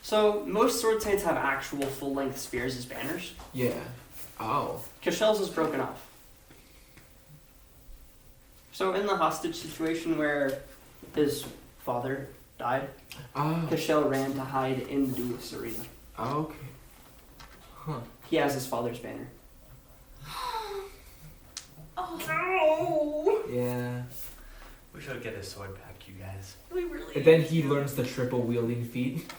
So most sword saints have actual full-length spears as banners. Yeah. Oh. Kashel's is broken off. So in the hostage situation where his father died, Oh. Kashel ran to hide in the duelist arena. Okay. Huh. He has his father's banner. Oh. Yeah. We should get his sword back, you guys. We really. And then he learns the triple wielding feat.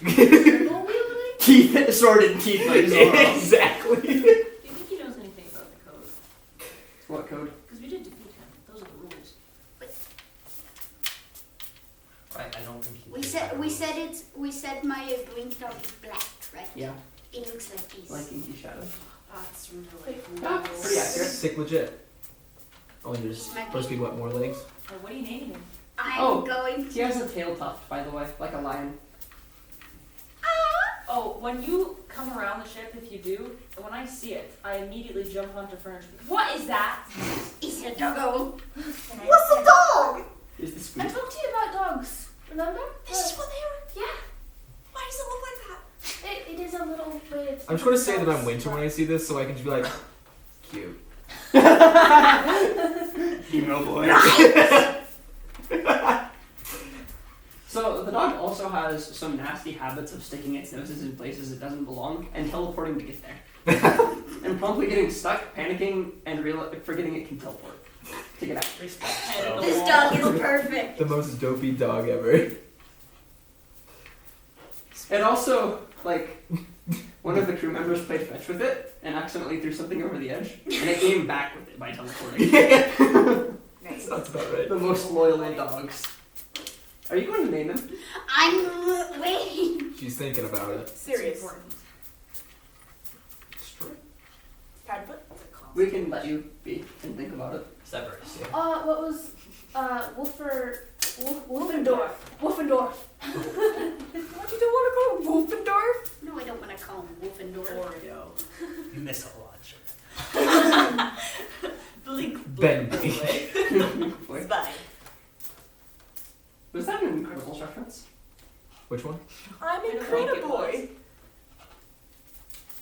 Triple wielding? Teeth, sword and teeth like Zoro. Exactly. Do you think he knows anything about the code? What code? Because we did defeat him. Those are the rules. Right, I don't think he. We said my blink dog is black, right? Yeah, It looks like these. like Inky Shadow. That's really Ah, cool. pretty accurate. Sick legit. Only there's supposed to be what, more legs? What are you naming him? I'm going He to. has a tail tuft, by the way, like a lion. Oh, when you come around the ship, if you do, when I see it, I immediately jump onto furniture. What is that? It's a doggo. What's a dog? Is the I squeak? talked to you about dogs. Remember? This is what they were. Yeah. Why does it look like that? It is a little bit. I'm just gonna say that I'm winter when I see this, so I can just be like, cute. Emo boy. So the dog also has some nasty habits of sticking its noses in places it doesn't belong and teleporting to get there. And promptly getting stuck, panicking, and forgetting it can teleport to get out. So, This dog is perfect. The most dopey dog ever. And also, like, one of the crew members played fetch with it and accidentally threw something over the edge, and it came back with it by teleporting. That sounds about right. The most loyal of dogs. Are you going to name him? I'm waiting. She's thinking about it. Serious. Padfoot? We can let you be and think about it. Severus. What was, Wolfendorf. Wolfendorf. What, you don't want to call him Wolfendorf? No, I don't want to call him Wolfendorf. Oreo. You miss a lot, sure. Blink, Bendy. Wait, Bye. was that an Incredibles reference? Which one? I'm think it Incrediboy. was.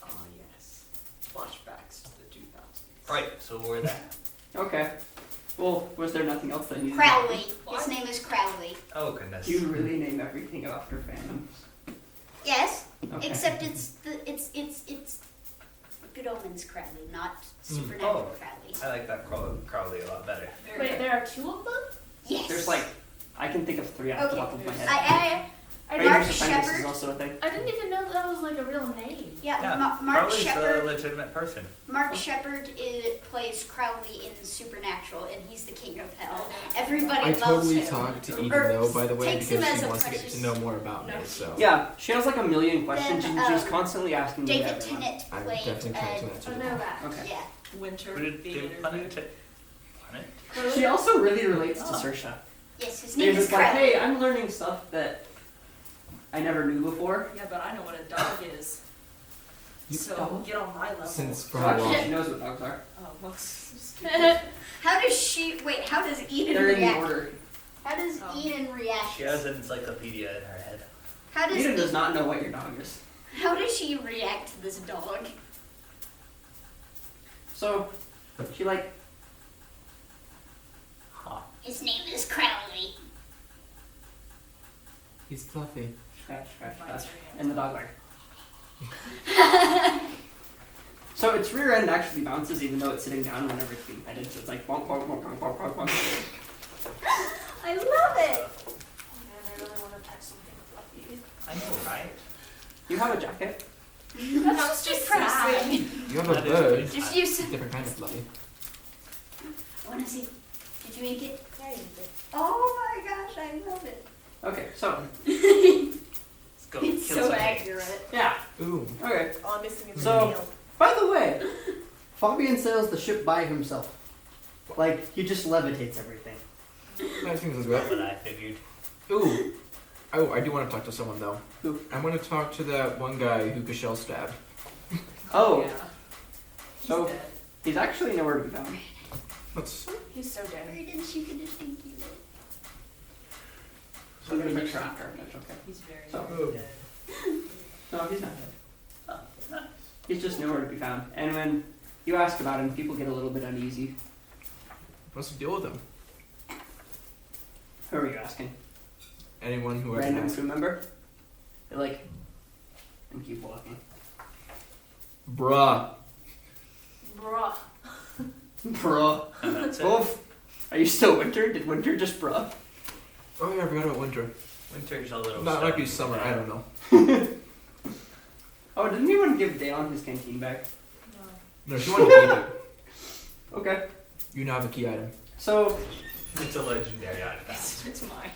Oh, yes. Flashbacks to the 2000s. Right, so we're there. Okay. Well, was there nothing else that needed? Crowley. What? His name is Crowley. Oh, goodness. You really name everything after fandoms. Yes, Okay. except it's Good Omens Crowley, not Supernatural Oh. Crowley. I like that Crowley a lot better. Wait, there are two of them? Yes. There's like, I can think of 3 off the Okay. top of my head. Mark Rangers Apprentice is Shepard. also a thing. I didn't even know that was like a real name. Yeah, Yeah, Mark Crowley's Shepard. a legitimate person. Mark Shepard plays Crowley in Supernatural, and he's the king of hell. Everybody I loves totally him. talked to Eden Or though, by the way, takes him because as she a wants to get precious- to know more about me, so. Yeah, she has like a million questions Then, and she's constantly asking me David everyone. Tennant I'm played. definitely trying to I answer know that. that. Okay. Yeah. Winter. Who did David Theater. Planet? She also really relates to Oh. Saoirse. Yes, his name She's is just like, Crowley. hey, I'm learning stuff that I never knew before. Yeah, but I know what a dog is. You- So get on my level. Since So for how actually, long? she knows what dogs are. Oh, well, just kidding. How does she? Wait, how does Eden They're in react? order. How does Oh. Eden react? She has an encyclopedia in her head. How does Eden does not know what your dog is. How does she react to this dog? So, she like, Huh. His name is Crowley. He's fluffy. scratch, scratch, Bites scratch. her hand. And the dog like. So its rear end actually bounces even though it's sitting down whenever it's being petted. So it's like bonk, bonk, bonk, bonk, bonk, bonk, bonk. I love it. Man, I really want to touch something fluffy. I know, right? You have a jacket? That's just sad. You have a That is bird. pretty Just sad. use. Different kind of fluffy. I want to see. Did you ink it? Yeah, you did. Oh my gosh, I love it. Okay, so, Let's go It's kill so something. accurate. yeah. Ooh. Okay. All I'm missing is So- the nail. By the way, Fabian sails the ship by himself. Like, he just levitates everything. That seems as That's good. what I figured. Ooh. Oh, I do want to talk to someone though. Who? I want to talk to that one guy who Gashel stabbed. Oh, Yeah. He's So- dead. he's actually nowhere to be found. Let's. He's so dead. Where did she finish thinking it? So I'm gonna make sure after. That's okay. He's very So- dead. No, he's not dead. Oh, nice. He's just nowhere to be found. And when you ask about him, people get a little bit uneasy. What's the deal with him? Who are you asking? Anyone who ever Random asked. crew member? They like, and keep walking. Bruh. Bruh. Bruh. And that's it. Wolf, are you still Winter? Did Winter just bruh? Oh yeah, I forgot about winter. Winter's a little. That might be stubborn. summer. I don't know. Oh, didn't anyone give Dalen his canteen back? No. No, she wanted to keep it. Okay. You now have a key item. So, It's a legendary item. It's mine.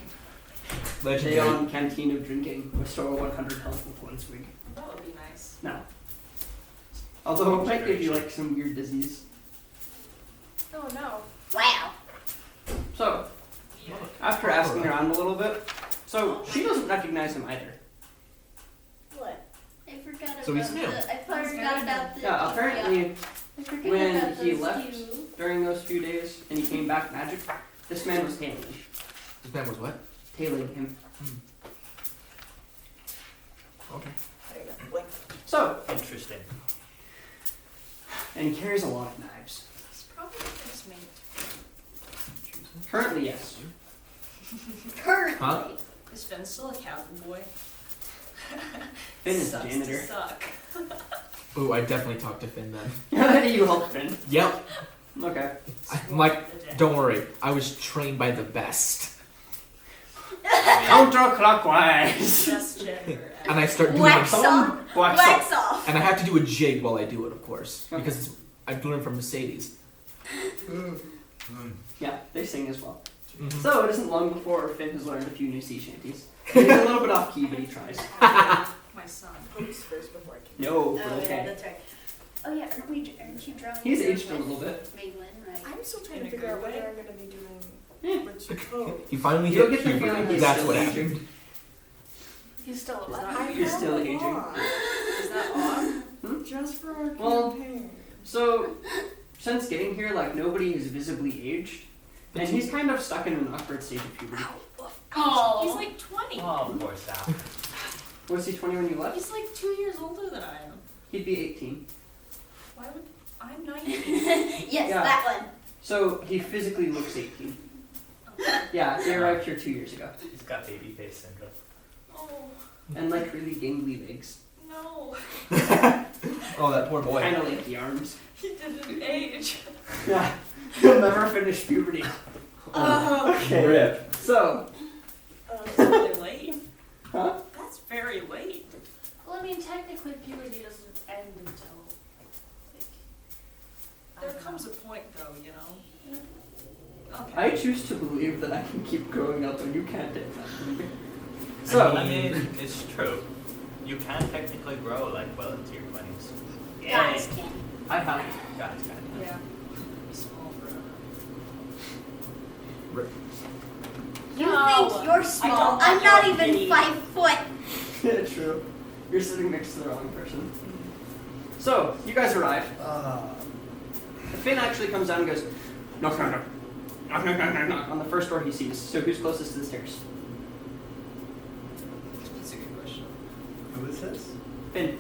Legendary. Dalen canteen of drinking. Restore 100 health with one swig. That would be nice. No. Although it might give you like some weird disease. Oh no. Wow. So, Yeah. after asking around a little bit, so she doesn't recognize him either. What? I forgot So he's about new. the. I forgot about the. Yeah, apparently I forgot when about he those left two. during those few days and he came back magic, this man was tailing. This man was what? Tailing him. Okay. So, Interesting. and he carries a lot of knives. It's probably his mate. Currently, yes. Currently. Huh? Is Finn still a cowboy? Finn is Sucks janitor. to suck. Ooh, I definitely talked to Finn then. You help Finn. Yep. Okay. I'm like, don't worry. I was trained by the best. Counterclockwise. Best gender ever. And I start doing Wax it. off. Wax Wax off. And I have to do a jig while I do it, of course. Okay. Because I'm doing it from Mercedes. Yeah, they sing as well. Mhm. So it isn't long before Finn has learned a few new sea shanties. He's a little bit off key, but he tries. My son. Hoops first before I can. No, Oh but yeah, okay. that's right. Oh yeah, aren't you drawing? He's yours aged a with little bit. Maylin, right? I'm still trying In to a figure out good whether way? I'm going to be doing Yeah. which code. He finally You'll hit get the feeling puberty. he's That's still what aging. happened. He's still Is alive. that- You're still aging. Is that odd? Just for our Well, campaign. So, since getting here, like, nobody has visibly aged. And he's kind of stuck in an awkward stage of puberty. Oh. He's like 20. Oh, poor Sal. Was he 20 when you left? He's like 2 years older than I am. He'd be 18. Why would I'm 19? Yes, Yeah. that one. So, he physically looks 18. Yeah, they arrived here 2 years ago. He's got baby face syndrome. Oh And, like, really gangly legs. no. Oh, that poor boy. Kind of like the arms. He didn't age. Yeah. He'll never finish puberty. Okay. Rip. So, That's really late. huh? That's very late. Well, I mean, technically, puberty doesn't end until, like, I There don't comes know. a point, though, you know. Okay. I choose to believe that I can keep growing up and you can't take that from me. So, I mean, it's true. You can technically grow like well into your 20s. Guys can. I have. Guys can. Yeah. Small forever. Rip. You No, think you're I small? don't I'm think not you're even big. 5 foot. Yeah, true. You're sitting next to the wrong person. So, you guys arrive. Finn actually comes down and goes, knock, knock, knock. Knock, knock, knock, knock, knock. On the first door he sees. So, who's closest to the stairs? That's a good question. Who is this? Finn.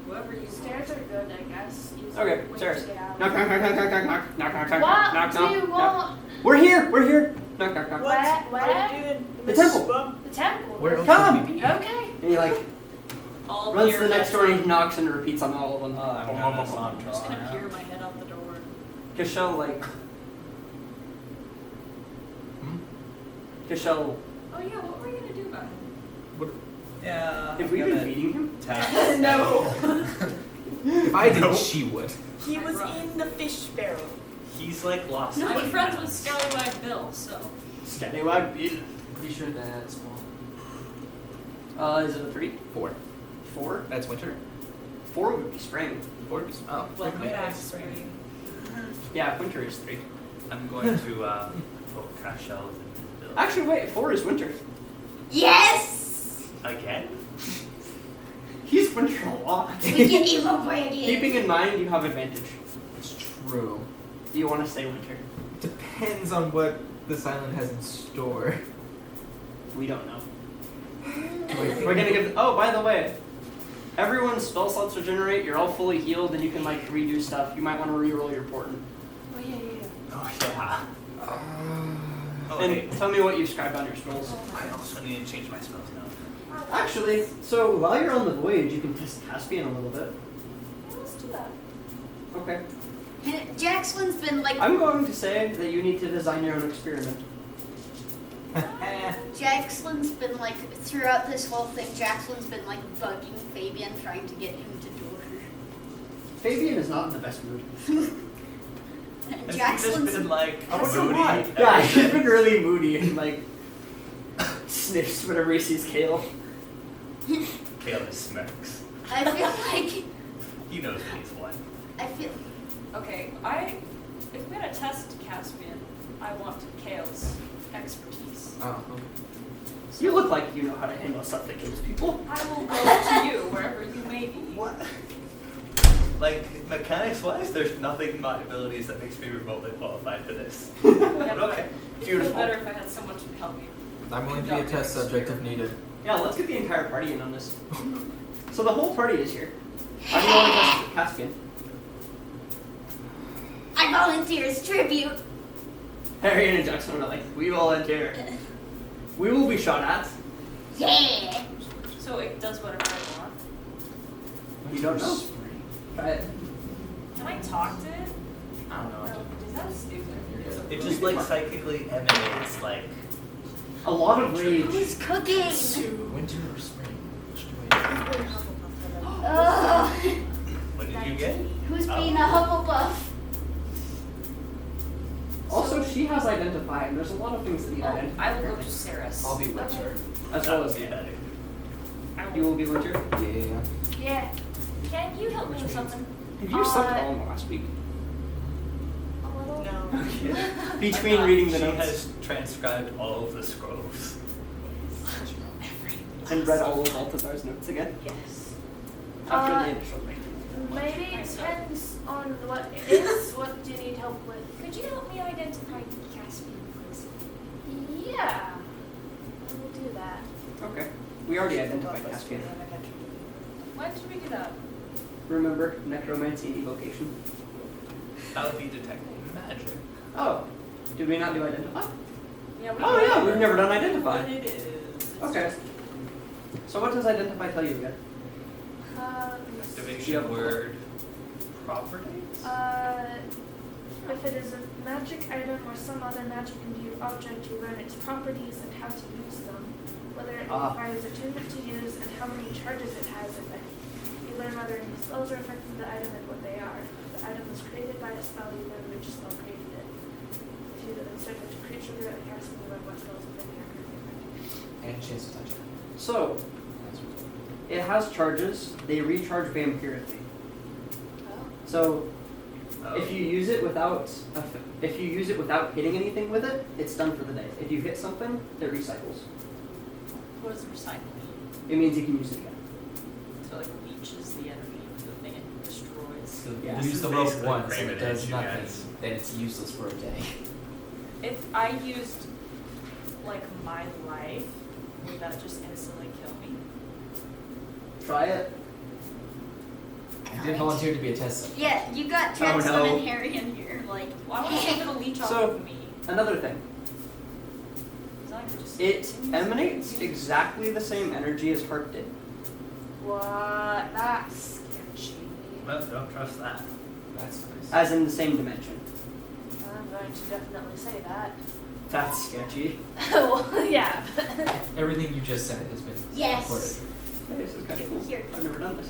Whoever you Stairs are good, I guess. Easy Okay, way to stairs. get out. Knock, knock, knock, knock, knock, knock, knock, knock, knock, knock, What knock, do knock, you knock. want? We're here, we're here. Knock, knock, knock. What Where? are you doing? The Miss temple. Bum? The temple. Where else Come. would we be? Okay. And he like all runs peer to the next my door and head- he knocks and repeats on all of them. I'm just gonna peer my head out the door. Kishel like. Hmm? Kishel, Oh yeah, what were you gonna do about him? Yeah. have we been feeding him? No. If I didn't, she would. He was in the fish barrel. He's like lost. I'm 20 friends with pounds. Scallywag Bill, so. Scallywag Bill. Pretty sure that's small. Is it a 3? 4. 4? That's winter. 4 would be spring. 4 is oh. Like okay. backstory. Yeah, winter is 3. I'm going to put crash shells in his building. Actually, wait, 4 is winter. Yes! Again? He's winter a lot. We can even break it. Keeping in mind you have advantage. It's true. Do you want to stay winter? Depends on what this island has in store. We don't know. Wait, We're gonna give. Oh, by the way, everyone's spell slots regenerate. You're all fully healed, and you can like redo stuff. You might want to re-roll your portent. Oh yeah, yeah. Oh yeah. Oh, And hey. tell me what you scribed on your scrolls. I also need to change my spells now. Actually, so while you're on the voyage, you can test Caspian a little bit. Yeah, let's do that. Okay. Jaxlin's been like I'm going to say that you need to design your own experiment. Jaxlin's been like throughout this whole thing. Jaxlin's been like bugging Fabian, trying to get him to do Fabian is not in the best mood. it. Has he just Jaxlin's been like I wonder moody? why. Yeah, he's been really moody and like sniffs whenever he sees Kale. Caleb smirks. I feel like He knows when he's won. I feel Okay, if we're gonna test Caspian, I want Kale's expertise. Oh, okay. You look like you know how to handle stuff that kills people. I will go to you wherever you may be. What? Like, mechanics wise, there's nothing in my abilities that makes me remotely qualified for this. Yeah, But but okay. it'd Beautiful. feel better if I had someone to help me. I'm willing to be a test subject if needed. Yeah, let's get the entire party in on this. So the whole party is here. How do you want to test Caspian? I volunteer as tribute. Harry and Jackson are like, we volunteer. We will be shot at. Yeah. So it does whatever I want. You don't know. Try it. Can I talk to it? I don't know. Is that stupid? It just like psychically emanates like A lot of rage. Who's cooking? Winter or spring? Which do I Ugh. what did you get? Who's Oh. being a Hufflepuff? Also, she has identify, and there's a lot of things that need Oh, identify. I will go to Saris. I'll be winter. As That well would as be me. better. You will be Winter. Yeah. Yeah. Can you help me with something? Have you slept at all in the last week? A little? No. Between reading the She notes has transcribed all of the scrolls. and read all of Balthazar's notes again Yes. after Uh, the initial reading. Maybe it depends on what it is. What do you need help with? Could you help me identify Caspian, please? Yeah. I will do that. Okay. We already identified Caspian. When did we do that? Remember, necromancy and evocation. That would be detecting magic. Oh, did we not do identify? Yeah, we Oh yeah, we've never done identify. What it is. Okay. So what does identify tell you again? Activation Yeah. word properties? If it is a magic item or some other magic-imbued object, you learn its properties and how to use them, whether it requires attunement to use, and how many charges it has, if any. You learn whether any spells are affecting the item and what they are. If the item was created by a spell, you learn which spell created it. If you insert it to creature throughout the casting, you learn what spells within the currently affected. And chance to touch it. So, it has charges. They recharge vampirically. So, if you use it without hitting anything with it, it's done for the day. If you hit something, it recycles. What does recycle mean? It means you can use it again. So like leeches the energy of the thing and destroys. So Yeah. use This the is rope basically once and it primitive, does you nothing, guys. then it's useless for a day. If I used like my life, would that just instantly kill me? Try it. You did volunteer to be a test subject. Yeah, you got Oh, Jackson no. and Harry in here. Like, Why would I take a leech off So- of me? Another thing. 'Cause I could just It continue emanates using it. exactly the same energy as Heart did. What? That's sketchy. Well, don't trust that. That's nice. As in the same dimension. I'm going to definitely say that. That's sketchy. Well, yeah. Everything you just said has been Yes. recorded. Hey, this is kind of cool. Here. I've never done this.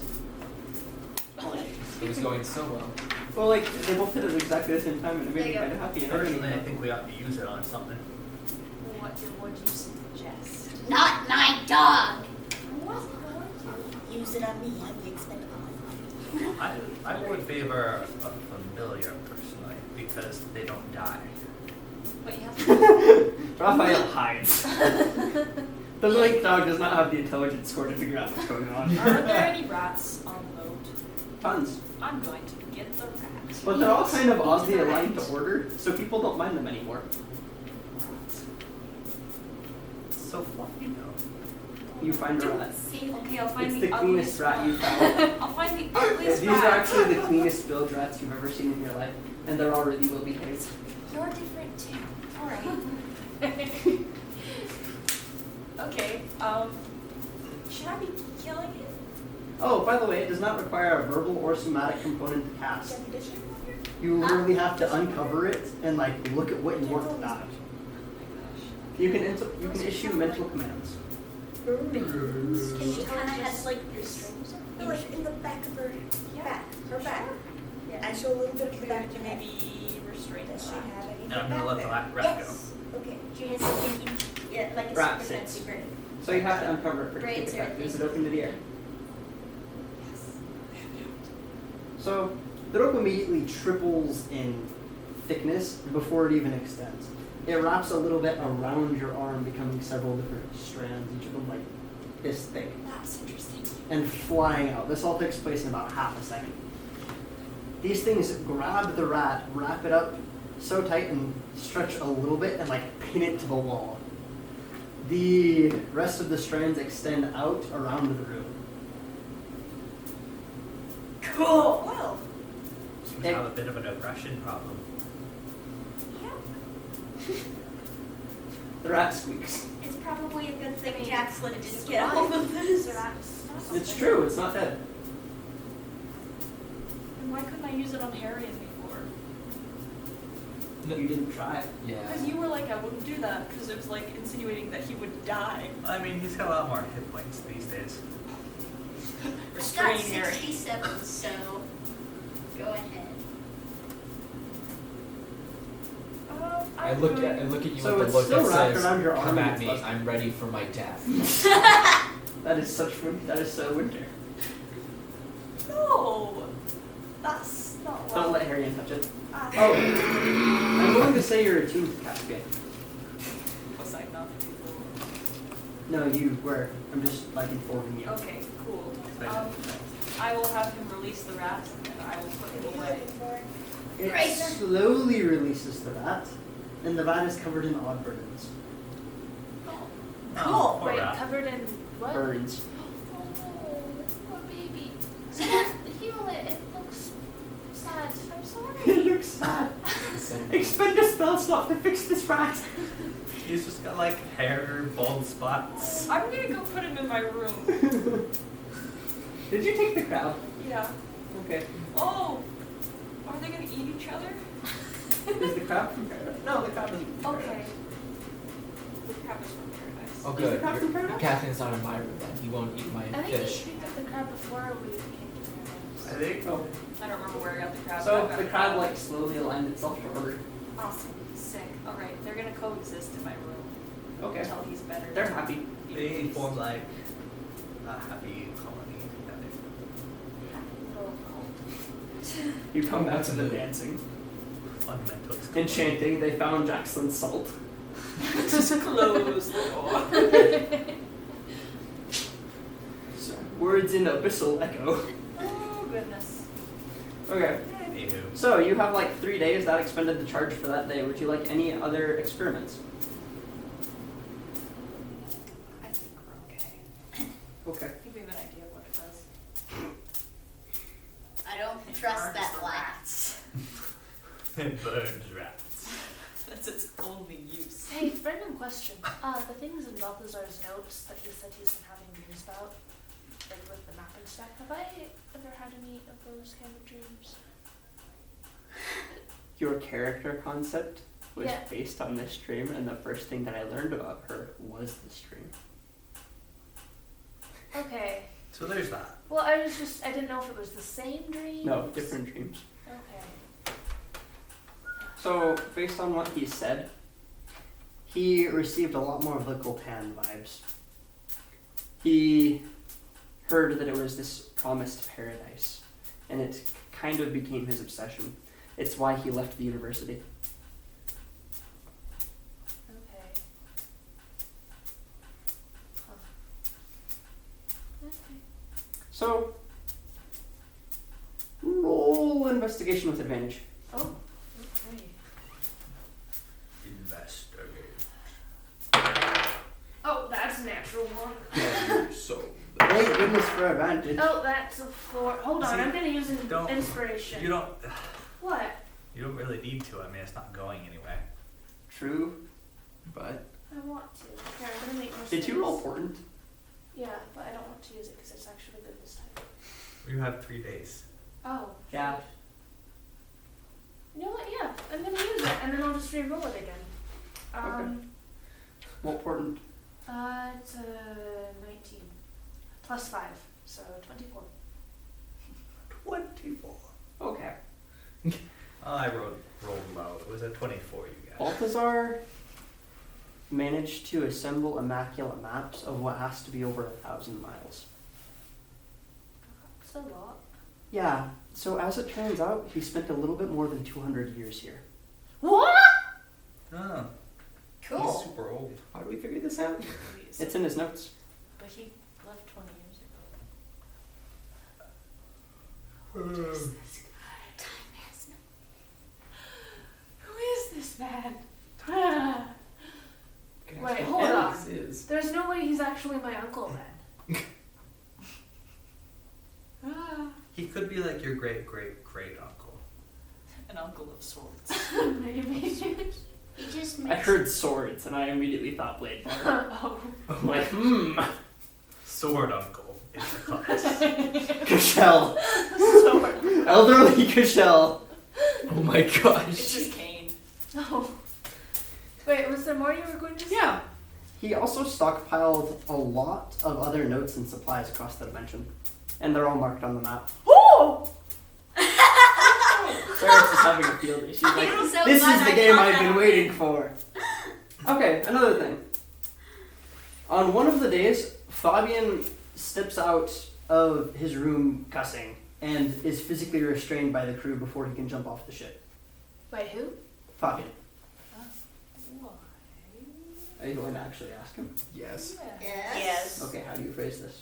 It was going so well. Well, like, they both did it at exactly the same time and it made There me you kind of happy. And I Personally, I didn't think we ought to use it on something. What would you suggest? not my dog. I wasn't going to. Use it on me. I'm the expendable. I would favor a familiar personally because they don't die. But you have to. Raphael hides. The link dog does not have the intelligence score to figure out what's going on. Are there any rats on the boat? Tons. I'm going to get the rat. But they're all kind of oddly aligned to order, so people don't mind them anymore. so fluffy now. You find a rat. Okay, I'll find It's the the cleanest ugliest rat you found. I'll find the Yeah, ugliest these are rat. actually the cleanest build rats you've ever seen in your life, and they're all really well behaved. You're different too. Alright. Okay, should I be killing it? Oh, by the way, it does not require a verbal or somatic component to cast. Definition? You literally have to uncover it and like look at what you want to die. You can issue mental commands. And she She kind of has has like Your strings are no, like in the back of her Yeah. back. Her back. Yeah. I show a little bit of the back to of her. maybe restrain Does the she rat. have anything No, I'm gonna let the back rat there? go. Yes. Okay. She has something in, yeah, like a Rat super sits. fancy brain. So you have to uncover it for it to take Braids are effect. Is it things. open to the air? So the rope immediately triples in thickness before it even extends. It wraps a little bit around your arm, becoming several different strands, each of them like this thick, That's interesting. and flying out. This all takes place in about half a second. These things grab the rat, wrap it up so tight and stretch a little bit and like pin it to the wall. The rest of the strands extend out around the room. Cool. Well. Seems to have a bit of an aggression problem. The rat squeaks. It's probably a good thing I mean, Jackson didn't it's get a hold of this. It's true, it's not dead. And why couldn't I use it on Harriet before? You didn't try it. Yeah. Because you were like, I wouldn't do that, because it was like insinuating that he would die. I mean, he's got a lot more hit points these days. It's got Restrain Harry. 67, so go ahead. I look at you So with it's the look still that wrapped says, around your "Come arm at and me. plus- I'm ready for my death." That is such that is so winter. No! That's not Don't well. let Harry touch it. Ah. Oh, I'm going to say you're attuned to cascade. Was I not before? No, you were. I'm just like informing you. Okay, cool. I will have him release the rat, and I will put him away. It Right. slowly releases the rat, and the rat is covered in odd burns. Oh, poor Wait, rat. covered in what? Burns. Oh, poor baby. Someone heal it. It looks sad. I'm It sorry. looks sad. Expend a spell slot to fix this rat. He's just got like hair, bald spots. I'm gonna go put him in my room. Did you take the crab? Yeah. Okay. Oh! Are they gonna eat each other? Is the crab from paradise? No, the crab isn't from Okay. paradise. The crab is from paradise. Oh, Is the good. crab from Your paradise? Catherine's not in my room then. He won't eat my I think fish. you picked up the crab before we came I to think. Oh. I don't remember where I got the crab. but So I got the it. crab like slowly aligned itself to her. Awesome. Sick. Alright, they're gonna coexist in my room Okay. until he's better. They're happy. They form like a happy colony together. You come back That's to the new. dancing. Fundamental. Enchanting, they found Jackson's salt. Just close the door. Words in abyssal echo. Oh goodness. Okay. Anywho. So you have like 3 days that expended the charge for that day. Would you like any other experiments? I think we're okay. Okay. I think we have an idea of what it does. I don't trust that last. It burns rats. That's its only use. Hey, random question. The things in Balthazar's notes that he said he's been having dreams about, like with the map and stuff, have I ever had any of those kind of dreams? Your character concept was Yeah. based on this dream, and the first thing that I learned about her was this dream. Okay. So there's that. Well, I didn't know if it was the same dream. No, different dreams. Okay. So, based on what he said, he received a lot more of the Coltan vibes. He heard that it was this promised paradise, and it kind of became his obsession. It's why he left the university. Okay. Huh. Okay. So, roll investigation with advantage. Oh. Okay. Investigate. Oh, natural one. Yeah, so. Thank goodness for advantage. Oh, that's a 4. Hold on, See, I'm gonna use an don't- inspiration. You don't. What? You don't really need to. I mean, it's not going anywhere. True. But I want to. Here, I'm gonna make more Did you space. roll important? Yeah, but I don't want to use it because it's actually good this time. You have 3 days. Oh. Yeah. You know what? Yeah, I'm gonna use it, and then I'll just re-roll it again. Well, important. It's 19 plus 5, so 24. 24. Okay. I rolled low. It was a 24, you guys. Balthazar managed to assemble immaculate maps of what has to be over 1,000 miles. That's a lot. Yeah, so as it turns out, he spent a little bit more than 200 years here. What? Oh, he's Cool. super old. how do we figure this out? It's in his notes. But he left 20 years ago. Time has no. Who is this man? Can Wait, ask hold what on. this is. There's no way he's actually my uncle then. He could be like your great great great uncle. An uncle of sorts. Maybe. He just I makes heard swords and I immediately thought blade bar. Oh. I'm like, Sword uncle is the class. Kushel. Sword. Elderly Kushel. Oh my It's gosh. just Kane. Oh. Wait, was there more you were going to say? Yeah. He also stockpiled a lot of other notes and supplies across the dimension. And they're all marked on the map. Oh! Sarah's just having a field day. She's like, I'm so this glad is the I game caught I've that been on waiting for. Okay, another thing. On one of the days, Fabian steps out of his room cussing and is physically restrained by the crew before he can jump off the ship. Wait, who? Fabian, Why? are you going to actually ask him? Yes. Yes. Okay, how do you phrase this?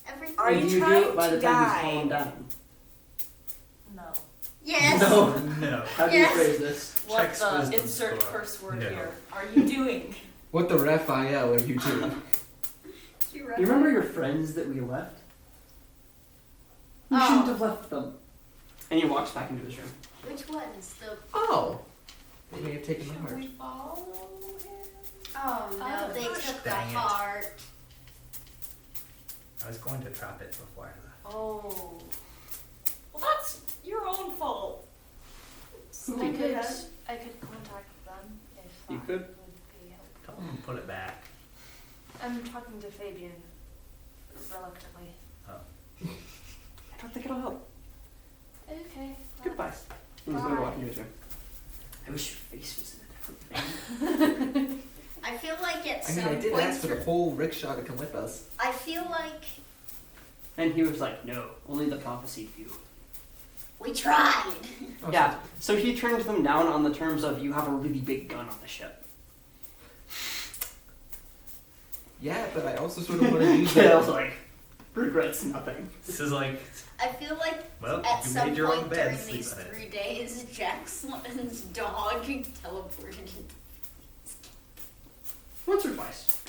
Everything. Are Or do you you do trying it by the to time die? he's calmed down? No. Yes. No. No. How do you Yes. phrase this? What Checks the wisdom insert score. curse word No. here are you doing? What the ref IL are you doing? You You remember your friends that we left? We Oh. shouldn't have left them. And he walks back into his room. Which ones? The. Oh. They may have taken my Should heart. we follow him? Oh no, Oh, they gosh, took the dang it. heart. I was going to trap it before I left. Oh. Well, that's your own fault. I could contact them if You that could. would be helpful. Tell him to put it back. I'm talking to Fabian reluctantly. I don't think it'll help. Okay. Goodbye. He's going to Bye. walk into his room. I wish your face was in a different thing. I feel like at I mean, some I did point ask for the whole rickshaw to come with us. I feel like And he was like, no, only the prophesied few. we tried. Oh, Yeah, so he turned them down on the terms of you have a really big gun on the ship. Yeah, but I also sort of want to use And I that. was like, regrets nothing. This is like, I feel like well, at you some made your own point bed. during Sleep these on it. 3 days, Jackson's dog teleported. Once or twice.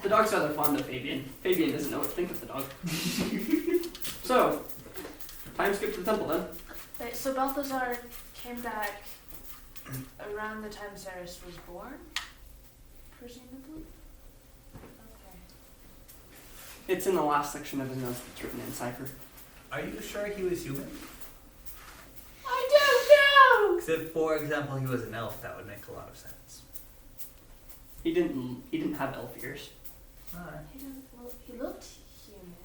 The dog's rather fond of Fabian. Fabian doesn't know what to think of the dog. So, time skip to the temple then. Wait, so Balthazar came back around the time Ceres was born? Presumably? Okay. It's in the last section of his notes that's written in cipher. Are you sure he was human? I don't know! Because if, for example, he was an elf, that would make a lot of sense. He didn't have elf ears. Alright. He looked human.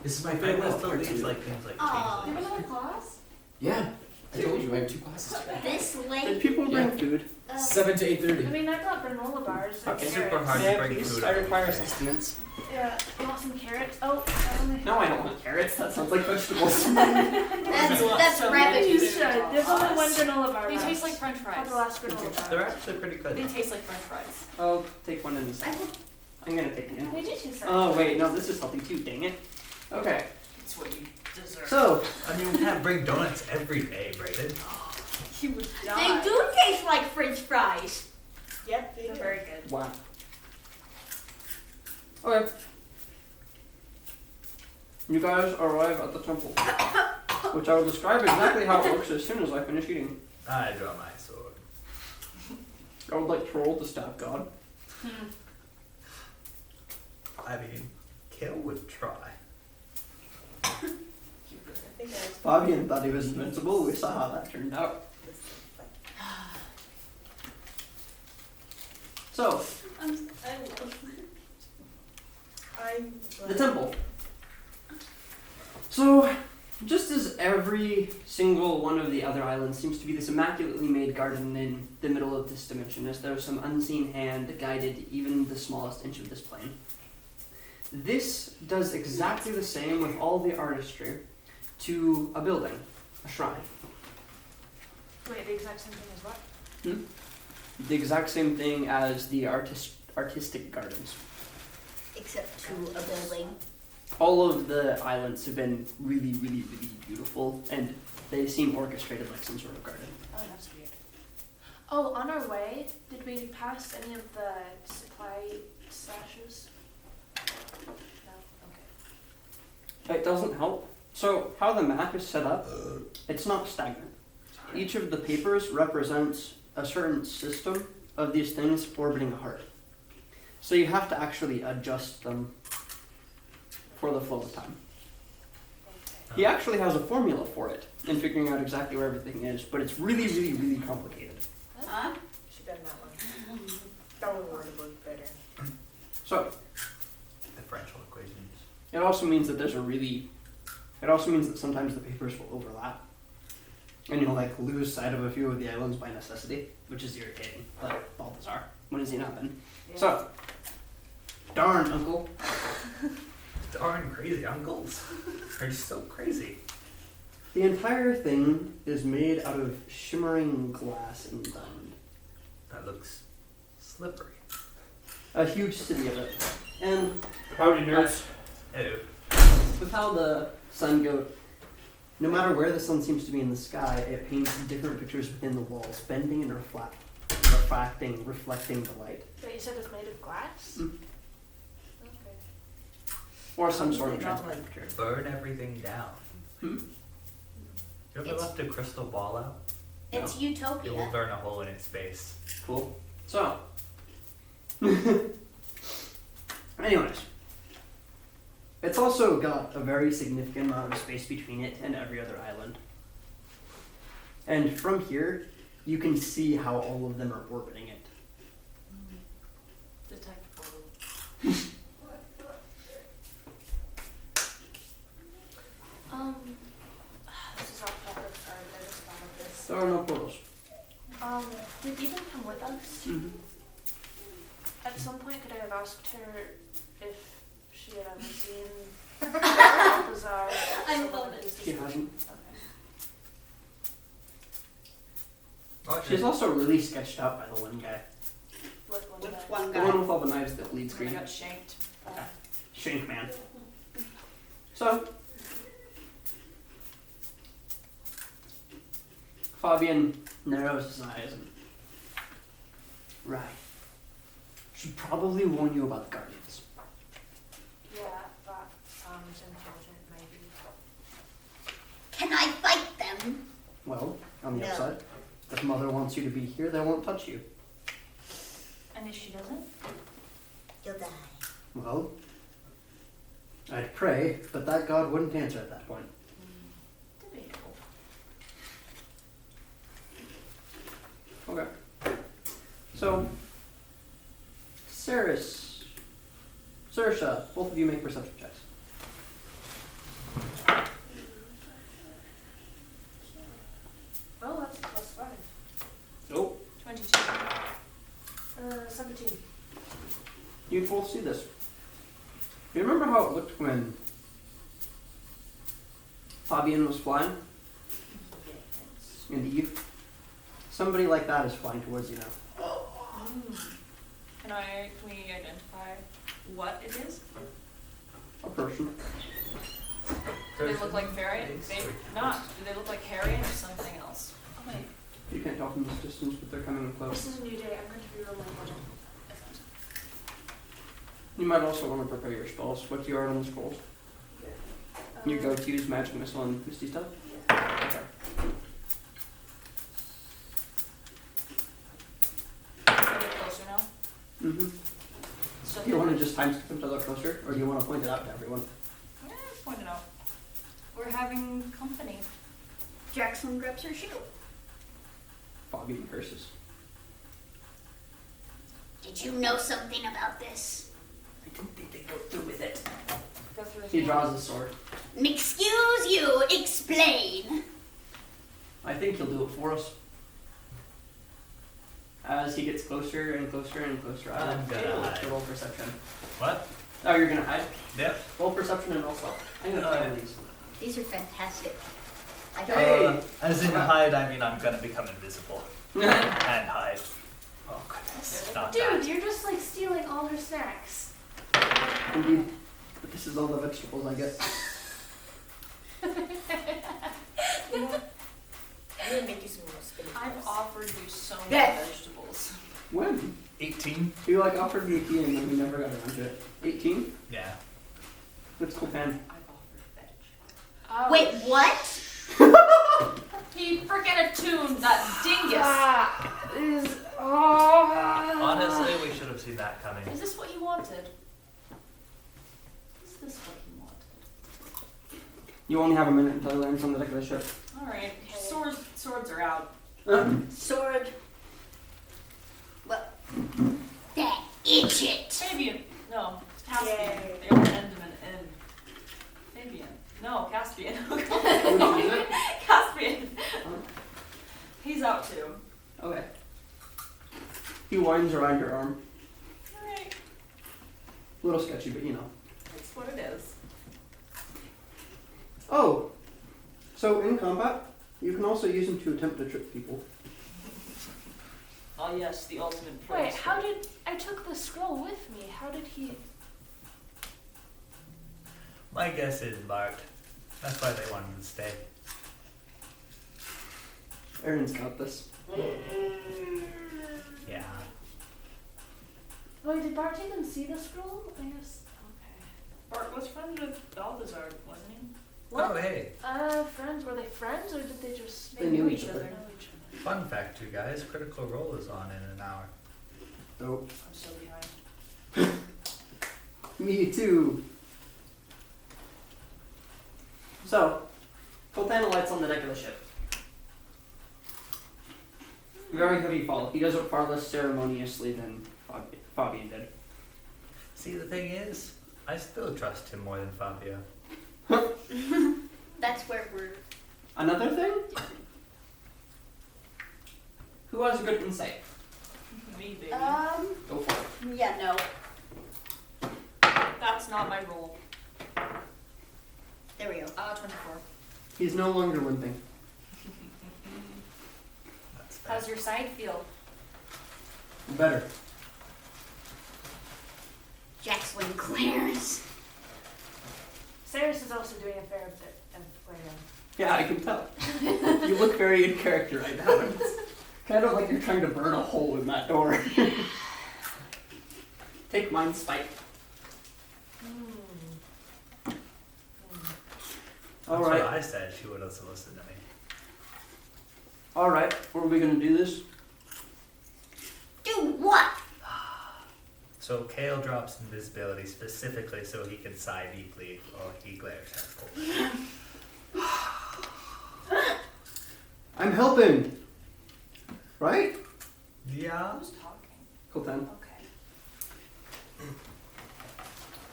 This is my My favorite favorite still part leaves too. like things like Aw. Do you have changelings. another class? Yeah, I told you I have 2 classes today. This Did late. people bring food? 7 to I 8:30. mean, I got granola bars and Okay. Super carrots. hard May to I bring please? food I up. require sustenance. Yeah, you want some carrots? Oh, I only No, I don't want carrots. That sounds like vegetables. That's So rabbit many You food. should. There's only one granola bar They left. taste like French Have fries. the last granola bar. They're actually pretty good. They taste like French fries. I'll take one in a I second. would- I'm gonna take it in. They do taste French Oh fries. wait, no, this is healthy too. Dang it. Okay, It's what you deserve. so I mean, we can't bring donuts every day, Brayden. you would They die. do taste like French fries. Yep, they They're do. very good. Wow. Okay. You guys arrive at the temple, which I will describe exactly how it looks as soon as I finish eating. I draw my sword. I would like to roll to stab God. I mean, Kill would try. I think I was Fabian thought he was invincible. We saw how that turned out. So, the temple. So, just as every single one of the other islands seems to be this immaculately made garden in the middle of this dimension, as though some unseen hand guided even the smallest inch of this plane. This does exactly the same with all the artistry to a building, a shrine. Wait, the exact same thing as what? The exact same thing as the artistic gardens. Except to a building. All of the islands have been really, really, really beautiful, and they seem orchestrated like some sort of garden. Oh, that's weird. Oh, on our way, did we pass any of the supply stashes? No? Okay. It doesn't help. So, how the map is set up, it's not stagnant. Each of the papers represents a certain system of these things orbiting a heart. So you have to actually adjust them for the flow of time. He actually has a formula for it in figuring out exactly where everything is, but it's really, really, really complicated. Huh? She done that one. That one would have looked better. So, Differential equations. it also means that it also means that sometimes the papers will overlap. And you'll like lose sight of a few of the islands by necessity, which is irritating. Like Balthazar. When has he not been? Yeah. So, darn, uncle. Darn crazy uncles. Are you so crazy? The entire thing is made out of shimmering glass and diamond. That looks slippery. A huge city of it. And Howdy, nerds. Ew. with how the sun goes, no matter where the sun seems to be in the sky, it paints different pictures within the walls, bending and reflecting the light. Wait, you said it's made of glass? Mm. Okay. Or some How sort do of they not, transparent picture. Burn everything down. Hmm? You ever It's- left a crystal ball out? It's It will Utopia. burn a hole in its base. Cool. So, anyways, it's also got a very significant amount of space between it and every other island. And from here, you can see how all of them are orbiting it. The type of photo. This is off topic, sorry, but I just thought of this. There are no portals. Did Eden come with us? Mm-hmm. At some point, could I have asked her if she had ever seen Balthazar? I love it. She hasn't. Oh, She's also really sketched out by the one guy. What one Which guy? one The guy? one with all the knives that leads When I green. got shanked. Shank man. So, Fabian narrows his eyes and... Right. Should probably warn you about the Guardians. Yeah, that sounds intelligent, maybe. Can I fight them? Well, on the No. upside, if Mother wants you to be here, they won't touch you. And if she doesn't? You'll die. Well, I'd pray, but that God wouldn't answer at that point. Debatable. Okay. So, Saoirse, both of you make perception checks. Oh, that's plus 5. Nope. 22. 17. You both see this. You remember how it looked when Fabian was flying in Eve? Somebody like that is flying towards you now. Can we identify what it is? A person. Do they look like fairy? They not. Do they look like Harry or something else? Oh wait. You can't tell from this distance, but they're coming in This close. is a new day. I'm going to be rolling more You might also want to prepare your spells. What's your art on the scrolls? Your go-tos, magic missile, and boosty stuff? Okay. Are they closer now? Mm-hmm. So Do you want to just time skip until they're closer, or do you want to point it out to everyone? Yeah, just point it out. We're having company. Jackson grabs her shield. Fogging curses. Did you know something about this? I don't think they go through with it. Go through his He draws his sword. Excuse you, explain. I think he'll do it for us. As he gets closer and closer and closer. I'm gonna hide. Roll perception. What? Oh, you're gonna hide? Yep. Roll perception and also. I'm gonna try these. These are fantastic. I Hey! As in hide, I mean I'm gonna become invisible. And hide. Oh goodness. Not Dude, that. you're just like stealing all her snacks. Indeed. But this is all the vegetables I get. You know, I'm gonna make you some more spinach. I've offered you so many Yes. vegetables. When? 18? You like offered me tea and then we never got around to it. 18? Yeah. What's Coltan? I've offered veg. Oh, Wait, what? He freaking attuned that dingus. that is. Oh. Honestly, we should have seen that coming. Is this what he wanted? Is this what he wanted? You only have a minute until you land from the deck of the ship. Alright, swords are out. Sword. What? That idiot. Fabian. No, Caspian. Yay. They all end in an N. Fabian. No, Caspian. Which is it? Caspian. He's out too. Okay. He winds around your arm. Alright. A little sketchy, but you know. That's what it is. Oh! So in combat, you can also use him to attempt to trick people. Oh yes, the ultimate Wait, prize. how did I took the scroll with me? How did he? My guess is marked. That's why they wanted to stay. Aaron's got this. Yeah. Wait, did Bart even see the scroll? I guess. Okay. Bart was friends with Balthazar, wasn't he? Oh, hey. Friends. Were they friends or did they just? They knew each other. Know each other. Fun fact, you guys. Critical Role is on in an hour. Dope. I'm so behind. Me too. So, Coltan lights on the deck of the ship. Very heavy fall. He does it far less ceremoniously than Fabian did. See, the thing is, I still trust him more than Fabio. That's where we're. Another thing? Who has a good insight? Me, baby. Go for it. Yeah, no. That's not my role. There we go. 24. He's no longer limping. That's fair. How's your side feel? Better. Jackson glares. Cyrus is also doing a fair bit of glaring. Yeah, I can tell. You look very in character right now. It's kind of like you're trying to burn a hole in that door. Take mine, Spike. That's Alright. what I said. She would also listen to me. Alright, where are we gonna do this? Do what? So Kale drops invisibility specifically so he can sigh deeply while he glares at Colton. I'm helping! Right? Yeah. Who's talking? Coltan.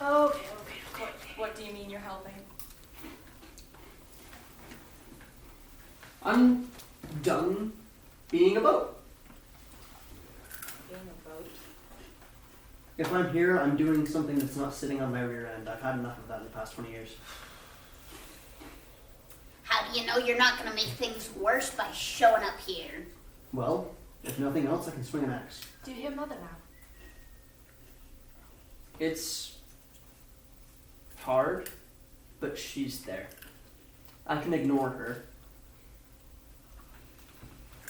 Okay. Okay. What do you mean you're helping? I'm done being a boat. Being a boat. If I'm here, I'm doing something that's not sitting on my rear end. I've had enough of that in the past 20 years. How do you know you're not gonna make things worse by showing up here? Well, if nothing else, I can swing an axe. Do you hear Mother now? It's hard, but she's there. I can ignore her.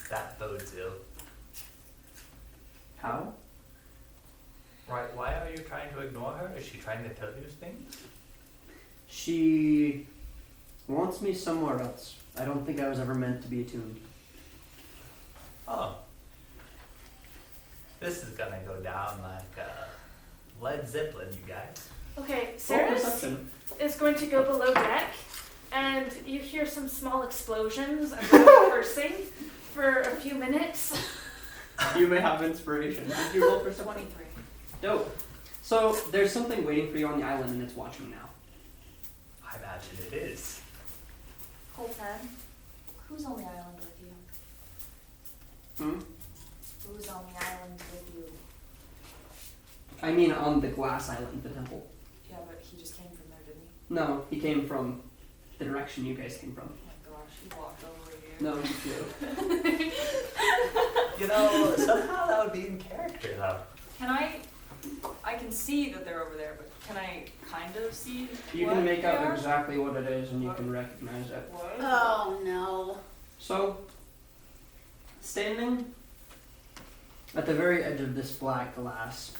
That bodes ill. How? Right, why are you you trying to ignore her? Is she trying to tell you things? She wants me somewhere else. I don't think I was ever meant to be attuned. Oh. This is gonna go down like Led Zeppelin, you guys. Okay, Roll Sarah's perception. is going to go below deck, and you hear some small explosions and loud cursing for a few minutes. You may have inspiration. Did you roll perception? 23. Dope. So there's something waiting for you on the island, and it's watching now. I imagine it is. Coltan, who's on the island with you? Hmm? Who's on the island with you? I mean, on the glass island, the temple. Yeah, but he just came from there, didn't he? No, he came from the direction you guys came from. Oh my gosh, he walked over here. No, he flew. You know, somehow that would be in character, though. Can I can see that they're over there, but can I kind of see You what can make they out are? exactly what it is, and you can recognize it. What? Oh no. So, standing at the very edge of this black glass,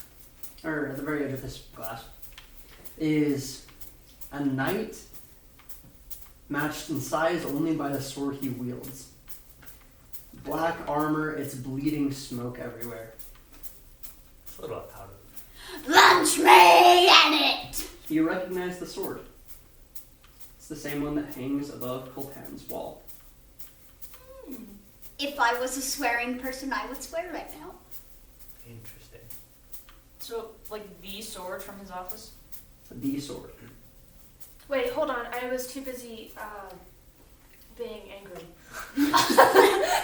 or at the very edge of this glass, is a knight matched in size only by the sword he wields. Black armor, it's bleeding smoke everywhere. It's a little out of Lunch me in it! You recognize the sword. It's the same one that hangs above Coltan's wall. If I was a swearing person, I would swear right now. Interesting. So, like the sword from his office? The sword. Wait, hold on. I was too busy being angry.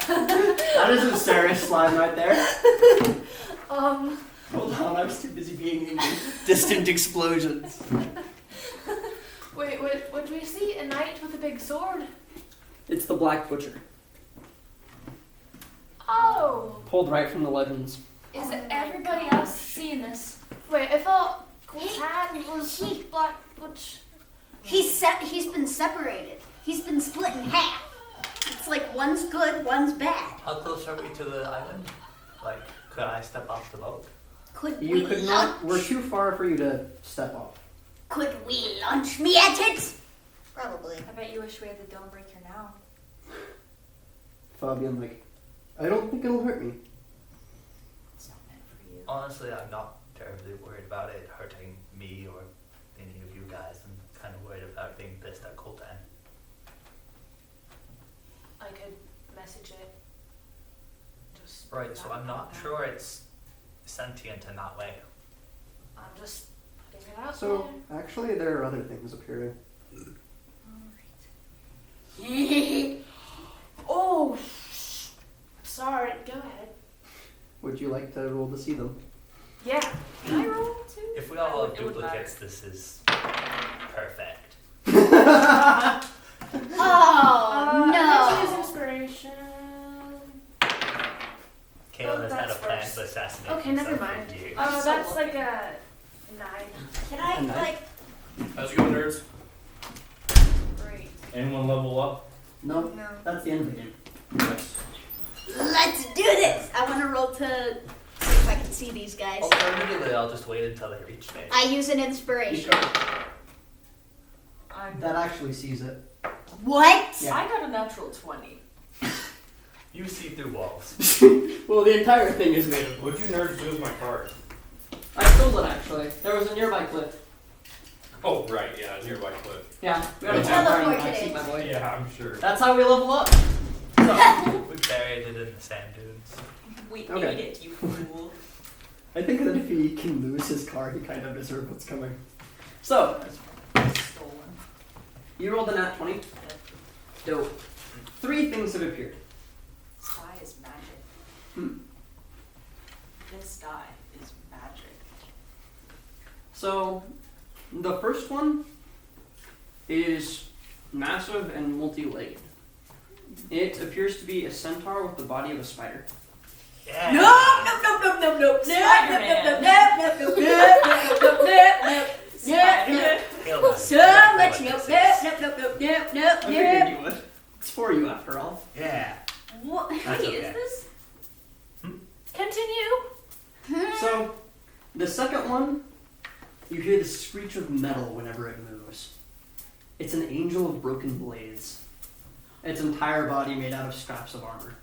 That is a serious line right there. Hold on, I was too busy being angry. Distant explosions. Wait, what do we see? A knight with a big sword? It's the Black Butcher. Oh! Pulled right from the legends. Is Oh my everybody gosh. else seeing this? Wait, I thought Coltan was Black Butch. He's been separated. He's been split in half. It's like one's good, one's bad. How close are we to the island? Like, could I step off the boat? Could You we could lunch? not. We're too far for you to step off. Could we lunch me at it? Probably. I bet you wish we had the Don't Break Her Now. Fabian, like, I don't think it'll hurt me. It's not meant for you. Honestly, I'm not terribly worried about it hurting me or any of you guys. I'm kind of worried about being pissed at Coltan. I could message it. Just Right, so I'm not sure it's sentient in that way. I'm just putting it out So, actually, there are other things appearing. Oh! Sorry, go ahead. Would you like to roll to see them? Yeah. Can I roll too? If we all have It would matter. duplicates, this is perfect. Oh, Let's use no. inspiration. Kale Oh, has had a that's plan worse. to assassinate Okay, never himself mind. for years. Oh, So that's lucky. like a 9. Can I, And I- like, How's it going, nerds? Great. Anyone level up? No, no. that's the end of the game. Yes. Let's do this! I want to roll to see if I can see these guys. Alternatively, I'll just wait until they reach me. I use an inspiration. That actually sees it. What? Yeah. I got a natural 20. You see through walls. Well, the entire thing is made of wood. What'd you nerds do with my card? I stole it, actually. There was a nearby cliff. Oh, right, yeah, nearby cliff. Yeah, we got a Yeah. tower in the Teleported backseat, it. my boy. Yeah, I'm sure. That's how we level up. So, We buried it in the sand dunes. We Okay. ate it, you fool. I think that if he can lose his car, he kind of deserves what's coming. So, Stolen. you rolled a nat 20. Dope. 3 things have appeared. This die is magic. Hmm. This die is magic. So, the first one is massive and multi-legged. It appears to be a centaur with the body of a spider. Yeah. Kale knows So exactly much what nope, this nope, is. I figured you would. It's for you, after all. Yeah. What? That's Hey, okay. is this? Continue. So, the second one You hear the screech of metal whenever it moves. It's an angel of broken blades. Its entire body made out of scraps of armor.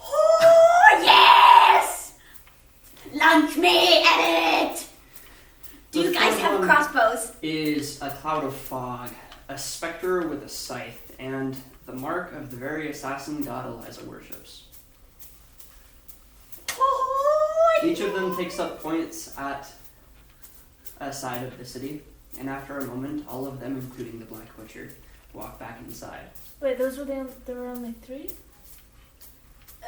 Oh, yes! Launch me at it! Do The you guys third have one crossbows? Is a cloud of fog, a specter with a scythe, and the mark of the very assassin god Eliza worships. Oh, Each of them takes up points at a side of the city, and after a moment, all of them, including the Black Butcher, walk back inside. Wait, there were only 3?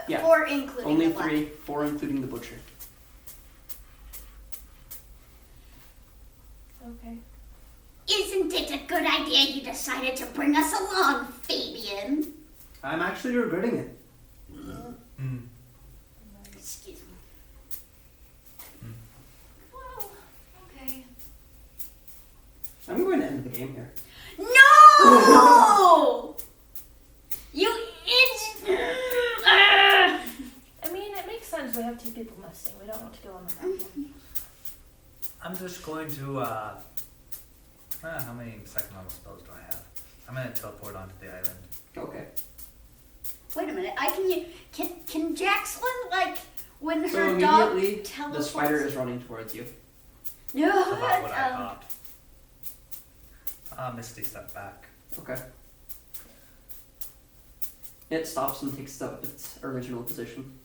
Yeah. 4 including Only the black. 3, 4 including the Butcher. Okay. Isn't it a good idea you decided to bring us along, Fabian? I'm actually regretting it. Hmm. Excuse me. Well, okay. I'm going to end the game here. No! You I mean, it makes sense. We have 2 people missing. We don't want to go on the back one. I'm just going to, how many second level spells do I have? I'm gonna teleport onto the island. Okay. Wait a minute. Can Jaxlyn, like, when So her dog immediately, the teleports? spider is running towards you. No. That's about what I thought. Misty, step back. Okay. It stops and takes up its original position.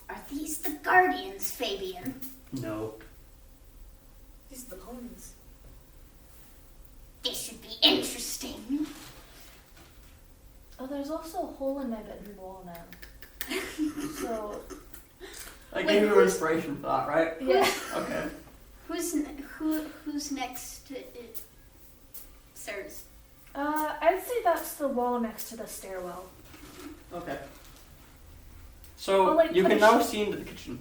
Are these the Guardians, Fabian? No. These are the ponies. This should be interesting. Oh, there's also a hole in my bedroom wall now. So, I Wait, gave you who's- inspiration for that, right? yeah. Okay. Who's next to it? Sirs. I'd say that's the wall next to the stairwell. Okay. So I'll, like, you put can a now sheet- see into the kitchen.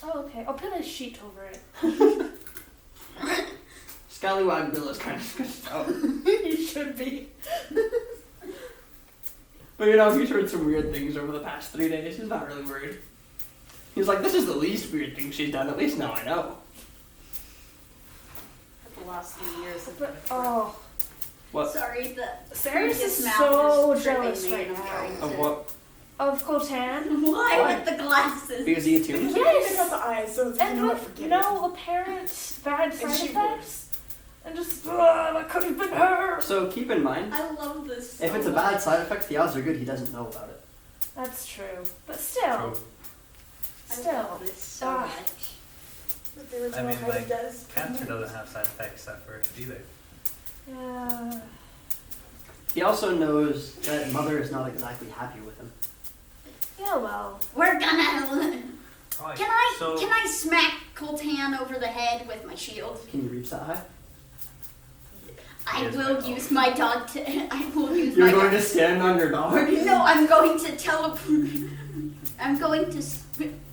Oh, okay. I'll put a sheet over it. Scallywag Bill is kind of stressed out. You should be. But you know, he's heard some weird things over the past 3 days. He's not really worried. He's like, this is the least weird thing she's done. At least now I know. For the last few years. have But, been oh, What? Sorry, the Sarah's previous is mouth so is tripping jealous me right and I'm now. trying Of to- what? Of Coltan. Why Why? with the glasses? Because he attuned? They got the eyes, so it's And not with forgiving. no apparent bad And side she effects. And just, that could have been her. So keep in mind, I love this. if so it's a much. bad side effect, the odds are good he doesn't know about it. That's true. But still. True. I Still. love this so Ah. much. But the original I mean, kind like, of does. Cancer doesn't have side effects at first either. Yeah. He also knows that Mother is not exactly happy with him. Yeah, well. We're gonna. Right. Can I So, can I smack Coltan over the head with my shield? Can you reach that high? I Yes, will my dog. use my dog to. I will use You're my going dog. to stand on your dog? No, I'm going to teleport. I'm going to.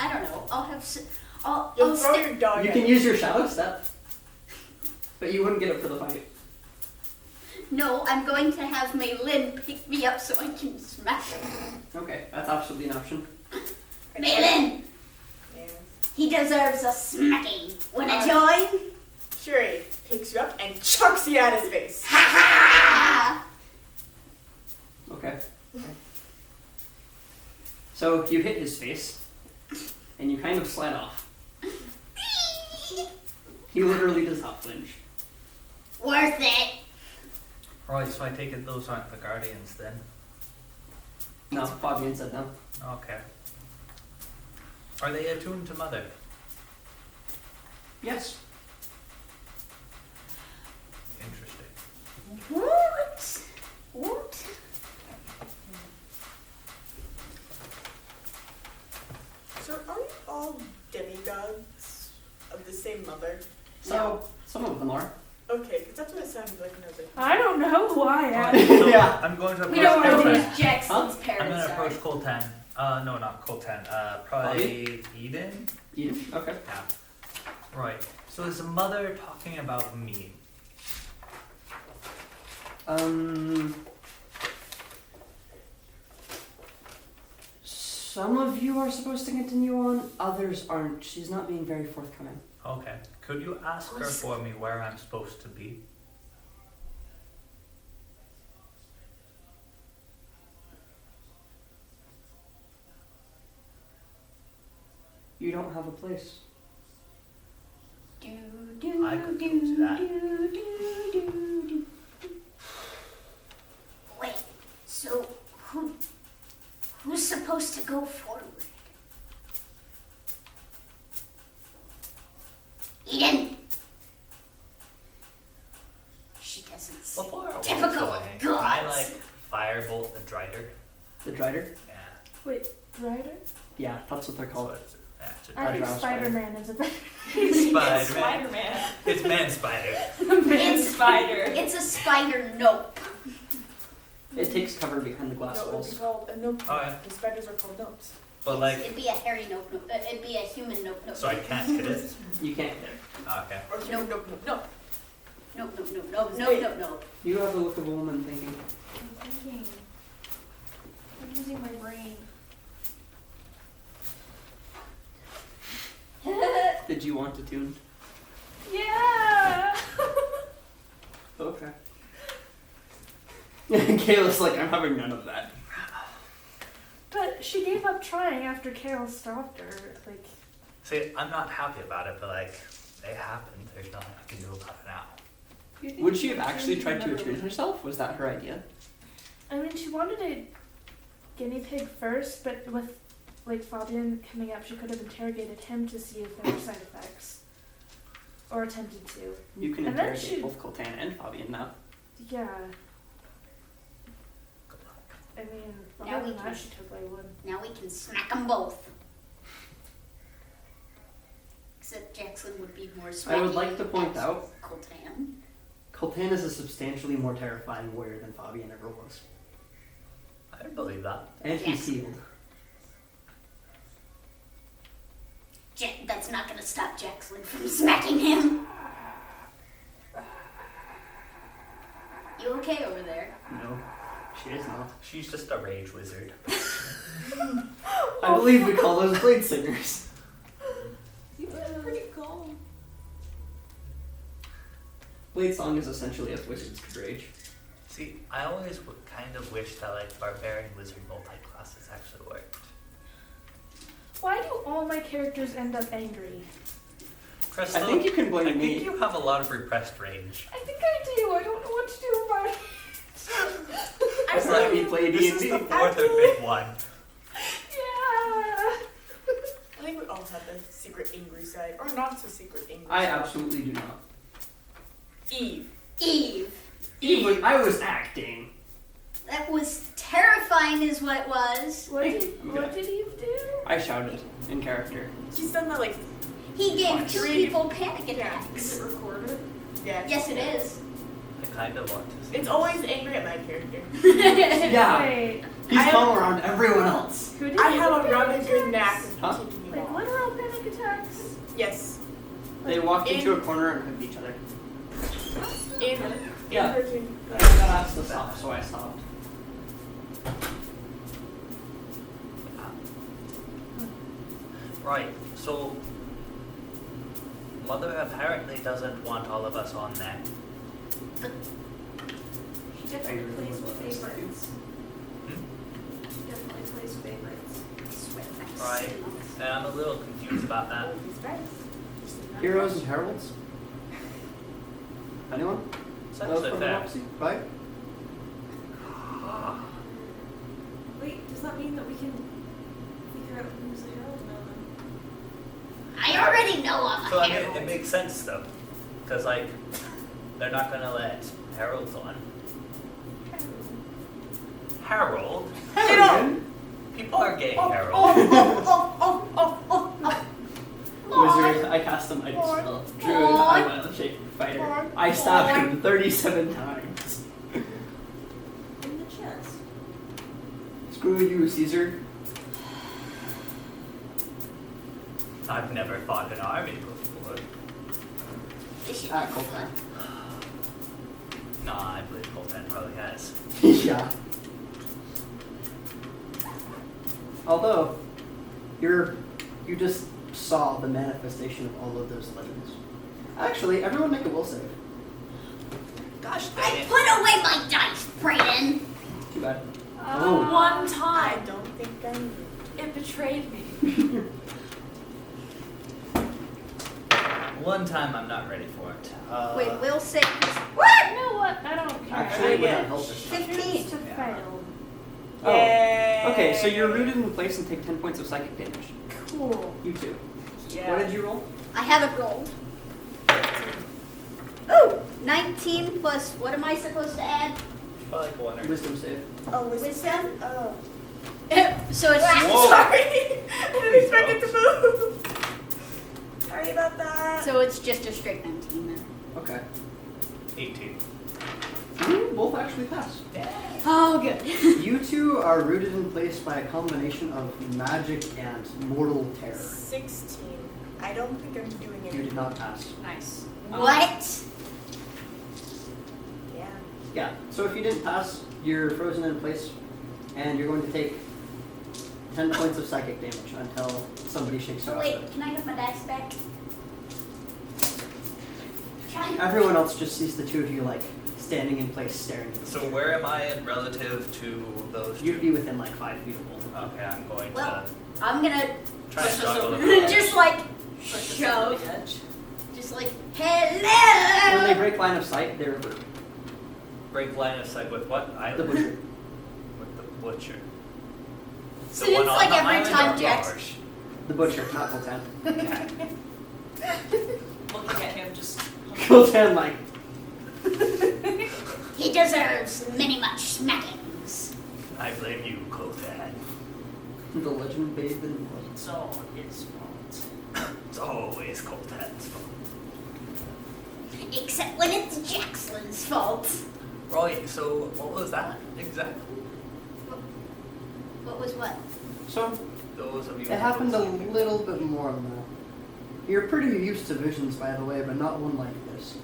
I don't know. I'll have. I'll You'll throw sta- your dog You at can use your shadow step. But you wouldn't get it for the fight. No, I'm going to have Maylin pick me up so I can smack him. Okay, that's absolutely an option. Maylin, Yeah. he deserves a smacking. Wanna join? Sure, he picks you up and chucks you at his face. Ha ha! Okay. So you hit his face, and you kind of slide off. He literally does not flinch. Worth it. right, so I take it those aren't the Guardians then. No, Fabian said no. Okay. Are they attuned to Mother? Yes. Interesting. What? What? So are you all demigods of the same mother? So, some of them are. Okay, because that's what it sounded like when I was like, I don't know who I am. Right, so Yeah. I'm going to approach We don't know who Coltan. Jackson's Huh? I'm going parents to are. approach Coltan. No, not Coltan. Probably Eden? Eden. Okay. Yeah. Right. So is the mother talking about me? Some of you are supposed to continue on, others aren't. She's not being very forthcoming. Okay. Could you ask her for me where I'm supposed to be? You don't have a place. Do, do, I could do, go to that. do, do, do, do. Wait, so who's supposed to go forward? Eden. She doesn't see. Before I was Typical going, can I gods. like firebolt the Drider? The Drider? Yeah. Wait, Rider? Yeah, that's what they're called. Yeah, it's a I think Drow Spider-Man is a better. Spider-Man. Spider-Man. It's Man Spider. Man spider. It's a spider nope. It takes cover behind the glass No, it would be walls. called a nope. Oh, yeah. The spiders are called nopes. But like, It'd be a hairy nope nope. It'd be a human nope nope. so I can't hit it. You can't hit it. Oh, okay. Or human nope nope nope. Nope nope nope nope nope nope nope. You have the look of a woman thinking. I'm thinking. I'm using my brain. Did you want to tune? Yeah! Okay. Kayla's like, I'm having none of that. But she gave up trying after Carol stopped her. Like, See, I'm not happy about it, but like, it happened. There's nothing I can do about it now. Would she have actually tried to attune herself? Was that her idea? I mean, she wanted a guinea pig first, but with like Fabian coming up, she could have interrogated him to see if there were side effects, or attempted to. You can And then interrogate she- both Coltan and Fabian now. Yeah. Good luck. I mean, Now other we than can- that, she took away one. Now we can smack them both. Except Jackson would be more sweaty. I would like to point at out, Coltan. Coltan is a substantially more terrifying warrior than Fabian ever was. I don't believe that. And he's Yes. healed. That's not gonna stop Jackson from smacking him. You okay over there? No, she is not. She's just a rage wizard. I believe we call those blade singers. Pretty cool. Blade song is essentially a wizard's rage. See, I always kind of wish that like barbarian wizard multi-classes actually worked. Why do all my characters end up angry? Crystal, I think you can I blame think me. you have a lot of repressed rage. I think I do. I don't know what to do about it. That's why we play This is D&D. the fourth or fifth one. Yeah. I think we all have the secret angry side, or not so secret angry I side. absolutely do not. Eve. Eve. I was acting. That was terrifying is what it was. What Hey, did I'm what gonna- did Eve do? I shouted in character. She's done that like. He gave Watch. 2 people panic Is attacks. it recorded? Yeah. Yes, it is. I kind of want to see. It's always angry at my character. Yeah, Wait, he's I have- calm around everyone else. who did I Eve have a panic rather good attacks? knack of Huh? kicking you Like off. literal panic attacks? Yes. They walked into a corner and hugged each other. In Yeah. person. I got asked to stop, so I stopped. Right, so Mother apparently doesn't want all of us on there. She definitely I plays really with was like favorites. Hmm? She definitely plays favorites. Right, and I'm a little confused about that. Heroes and heralds? Anyone? It's Those actually from fair. Roxy? Right? Wait, does that mean that we can figure out who's a herald now then? I already know I'm So a I mean, herald. it makes sense though, because like they're not gonna let heralds on. Harold? Again? People are getting herald. Wizard, I cast a mighty spell. Druid, I wild shape fighter. I stabbed him 37 times. In the chest. Screw you, Caesar. I've never fought an army before. Ah, Coltan. Nah, I believe Coltan probably has. Yeah. Although, You just saw the manifestation of all of those legends. Actually, everyone make a will save. Gosh I dang it. put away my dice, Brayden. Too bad. One I time, don't think I need. it betrayed me. One time I'm not ready for it. Wait, will save. You know what? I don't care. Actually, it would Yeah. not help this time. 15. To fail. Oh. Yay. Okay, so you're rooted in place and take 10 points of psychic damage. Cool. You too. Yeah. What did you roll? I haven't rolled. Ooh, 19 plus, what am I supposed to add? Probably like one or Wisdom save. Oh, Wisdom? Oh. So it's Sorry. I didn't expect it to move. Sorry about that. So it's just a straight 19 then. Okay. 18. You both actually pass. Oh, good. You two are rooted in place by a combination of magic and mortal terror. 16. I don't think I'm doing You anything. did not pass. Nice. What? Yeah. Yeah, so if you didn't pass, you're frozen in place, and you're going to take 10 points of psychic damage until somebody shakes you Oh, off. wait, can I have my dice back? Everyone else just sees the two of you, like, standing in place, staring at the So floor. where am I in relative to those You'd two? be within, like, 5 feet of both. Okay, I'm going Well, to I'm gonna try and struggle just like Push us shove. over the edge. Just like, When they hello! break line of sight, they revert. break line of sight with what? The butcher. With the butcher. So The one it's on like the every island time or Jax- Marsh? The butcher, not Coltan. Looking at him just. Coltan, like, He deserves many much smackings. I blame you, Coltan. the legend bathed in blood. It's all his fault. It's always Coltan's fault. Except when it's Jackson's fault. Right, so what was that exactly? What was what? So, Those of you. it happened a little bit more than that. You're pretty used to visions, by the way, but not one like this.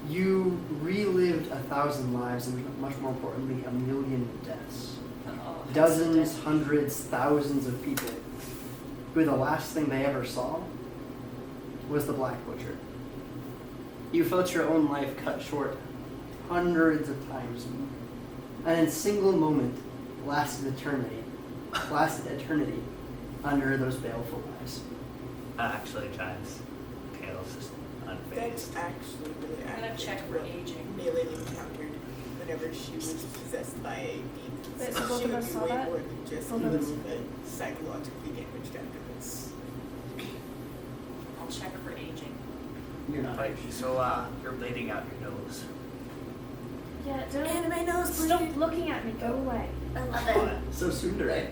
You relived 1,000 lives and, much more importantly, 1,000,000 deaths. Oh, Dozens, hundreds, thousands of people who the last thing they ever saw was the Black Butcher. You felt your own life cut short hundreds of times. And in single moment lasted eternity under those baleful eyes. Actually, Giles. Kale's just unfazed. That's actually really I'm gonna accurate check for what aging. Malin encountered whenever she was possessed by a demon. Wait, so She both of would us be saw way that? more than just Both of us? psychologically damaged after this. I'll check for aging. You're not. Right, so you're bleeding out your nose. Yeah, don't Anime nose, stop looking at me. Go away. 11. So tsundere.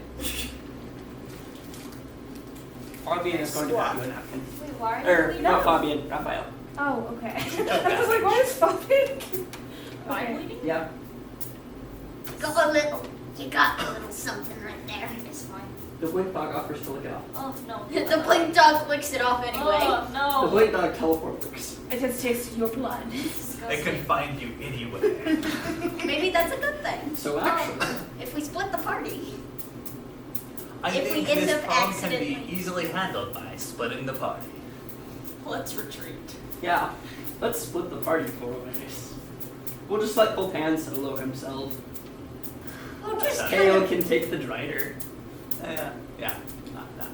Fabian is going to have you a napkin. Wait, why are Or, you not Fabian, Raphael. Oh, okay. I was like, why is Fabian? Am I Okay. bleeding? Yeah. Go a little. You got a little something right there. It's fine. The blink dog offers to lick it off. Oh, no. The blink dog licks it off anyway. Oh, no. The blink dog teleport works. It has tasted your blood. They Disgusting. can find you anywhere. Maybe that's a good thing. So actually, If we split the party. I If we think end this up problem can be accidentally- easily handled by splitting the party. Let's retreat. yeah, let's split the party for ways. We'll just let Coltan solo himself. Oh, just kind Kale of. can take the Drider. Yeah, that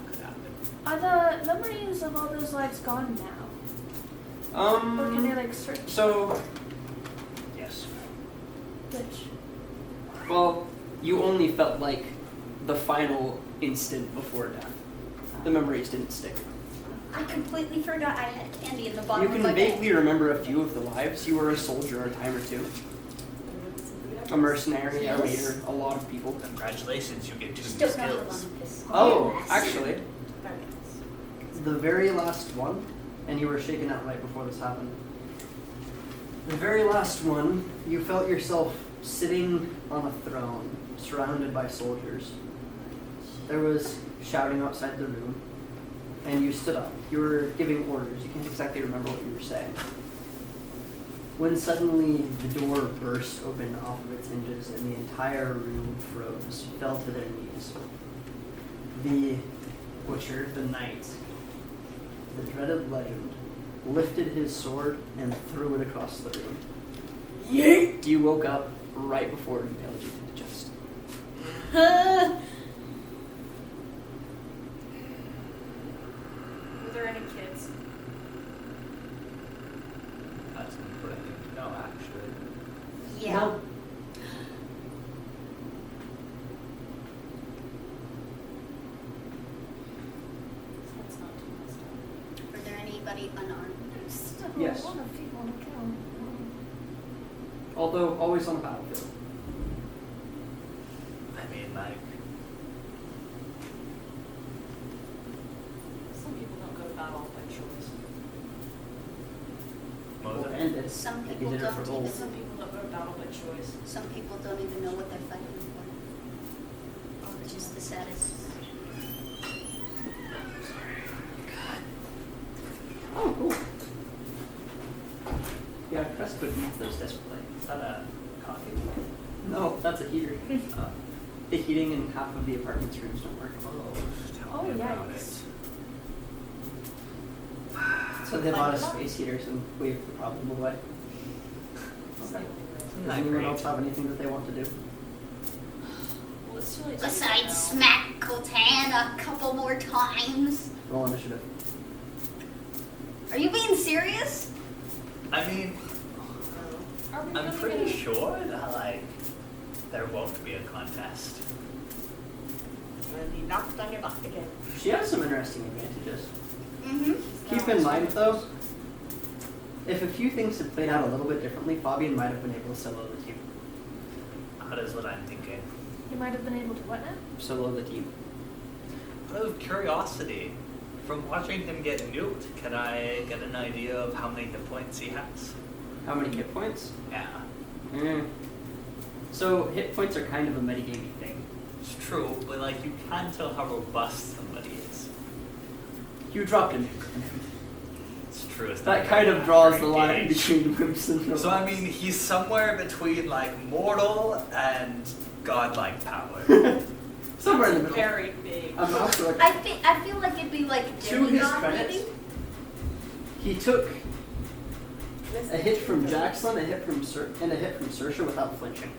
could happen. Are the memories of all those lives gone now? Or can they like search? So, yes. Which? Well, you only felt like the final instant before death. The memories didn't stick. I completely forgot I had candy in the bottom You of can my vaguely remember a few of the lives. You were a soldier a time or two, a mercenary, a raider, a lot of people. Congratulations, you get 2 Just new don't know the skills. one. 'Cause- Oh, Yes. actually, the very last one, and you were shaken out right before this happened. The very last one, you felt yourself sitting on a throne, surrounded by soldiers. There was shouting outside the room, and you stood up. You were giving orders. You can't exactly remember what you were saying. When suddenly the door burst open off of its hinges and the entire room froze, fell to their knees. The Butcher, the knight, the dreaded legend, lifted his sword and threw it across the room. Yeet! You woke up right before it impaled you through the chest. Were there any kids? That's an important thing to know, actually. Yeah. No. That's not too messed up. Were there anybody unarmed? Still Yes. a lot of people to kill. Although always on the battlefield. I mean, like, Some people don't go to battle by choice. Moses. And it's Some he people did it for don't gold. even. Some people don't go to battle by choice. Some people don't even know what they're fighting for, which is the saddest. Oh, cool. Yeah, Crest could use those desperately. Is that a coffee? No, that's a heater. Uh, The heating in half of the apartment's rooms don't work. tell Oh, me about yikes. it. So they bought us space heaters and waved the problem away. Okay. Does Not anyone great. else have anything that they want to do? Well, it's too late to Besides now. smack Coltan a couple more times. Roll initiative. Are you being serious? I mean, Are we I'm really pretty gonna... sure that, like, there won't be a contest. You'll be knocked on your back again. She has some interesting advantages. Mm-hmm. Keep in mind, though, if a few things had played out a little bit differently, Fabian might have been able to solo the team. That is what I'm thinking. You might have been able to what now? Solo the team. Out of curiosity, from watching him get nuked, can I get an idea of how many hit points he has? How many hit points? Yeah, So hit points are kind of a metagamey thing. it's true, but like you can tell how robust somebody is. You dropped him. It's true. It's That not kind very of draws the accurate line gauge. between whips and So I mean, he's somewhere between like mortal and godlike power. somewhere in the middle. Very big. I'm also like, I feel like it'd be like to his demigod, credit, maybe? he took a hit from Jackson, a hit from and a hit from Saoirse without flinching,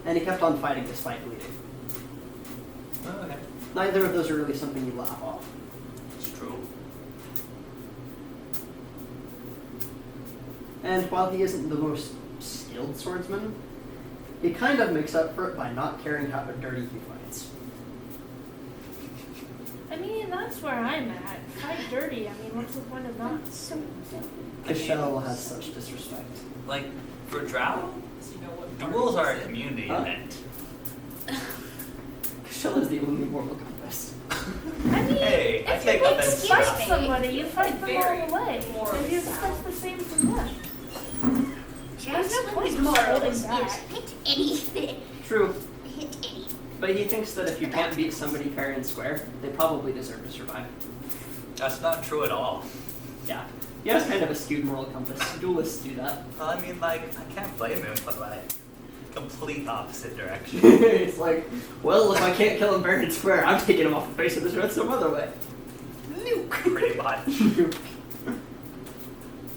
and he kept on fighting despite bleeding. Oh, okay. Neither of those are really something you laugh off. It's true. And while he isn't the most skilled swordsman, he kind of makes up for it by not caring how dirty he fights. I mean, that's where I'm at. Fight dirty. I mean, what's the point of not? Michelle has such disrespect. Like for Drow, So you know what part duels of are a this is. community Huh? event. Michelle is the only moral compass. I mean, Hey, I if you take want to offense to fight that. somebody, you fight them Very all the way. morally And you expect sound. the same from them. There's no point Jackson's in morals holding is back. hit anything. True, Hit anything. but he thinks that if you can't beat somebody fair and square, they probably deserve to survive. That's not true at all. Yeah. He has kind of a skewed moral compass. Duelists do that. Well, I mean, like, I can't blame him for like complete opposite direction. It's like, well, if I can't kill him fair and square, I'm taking him off the face of this earth some other way. Pretty much. It's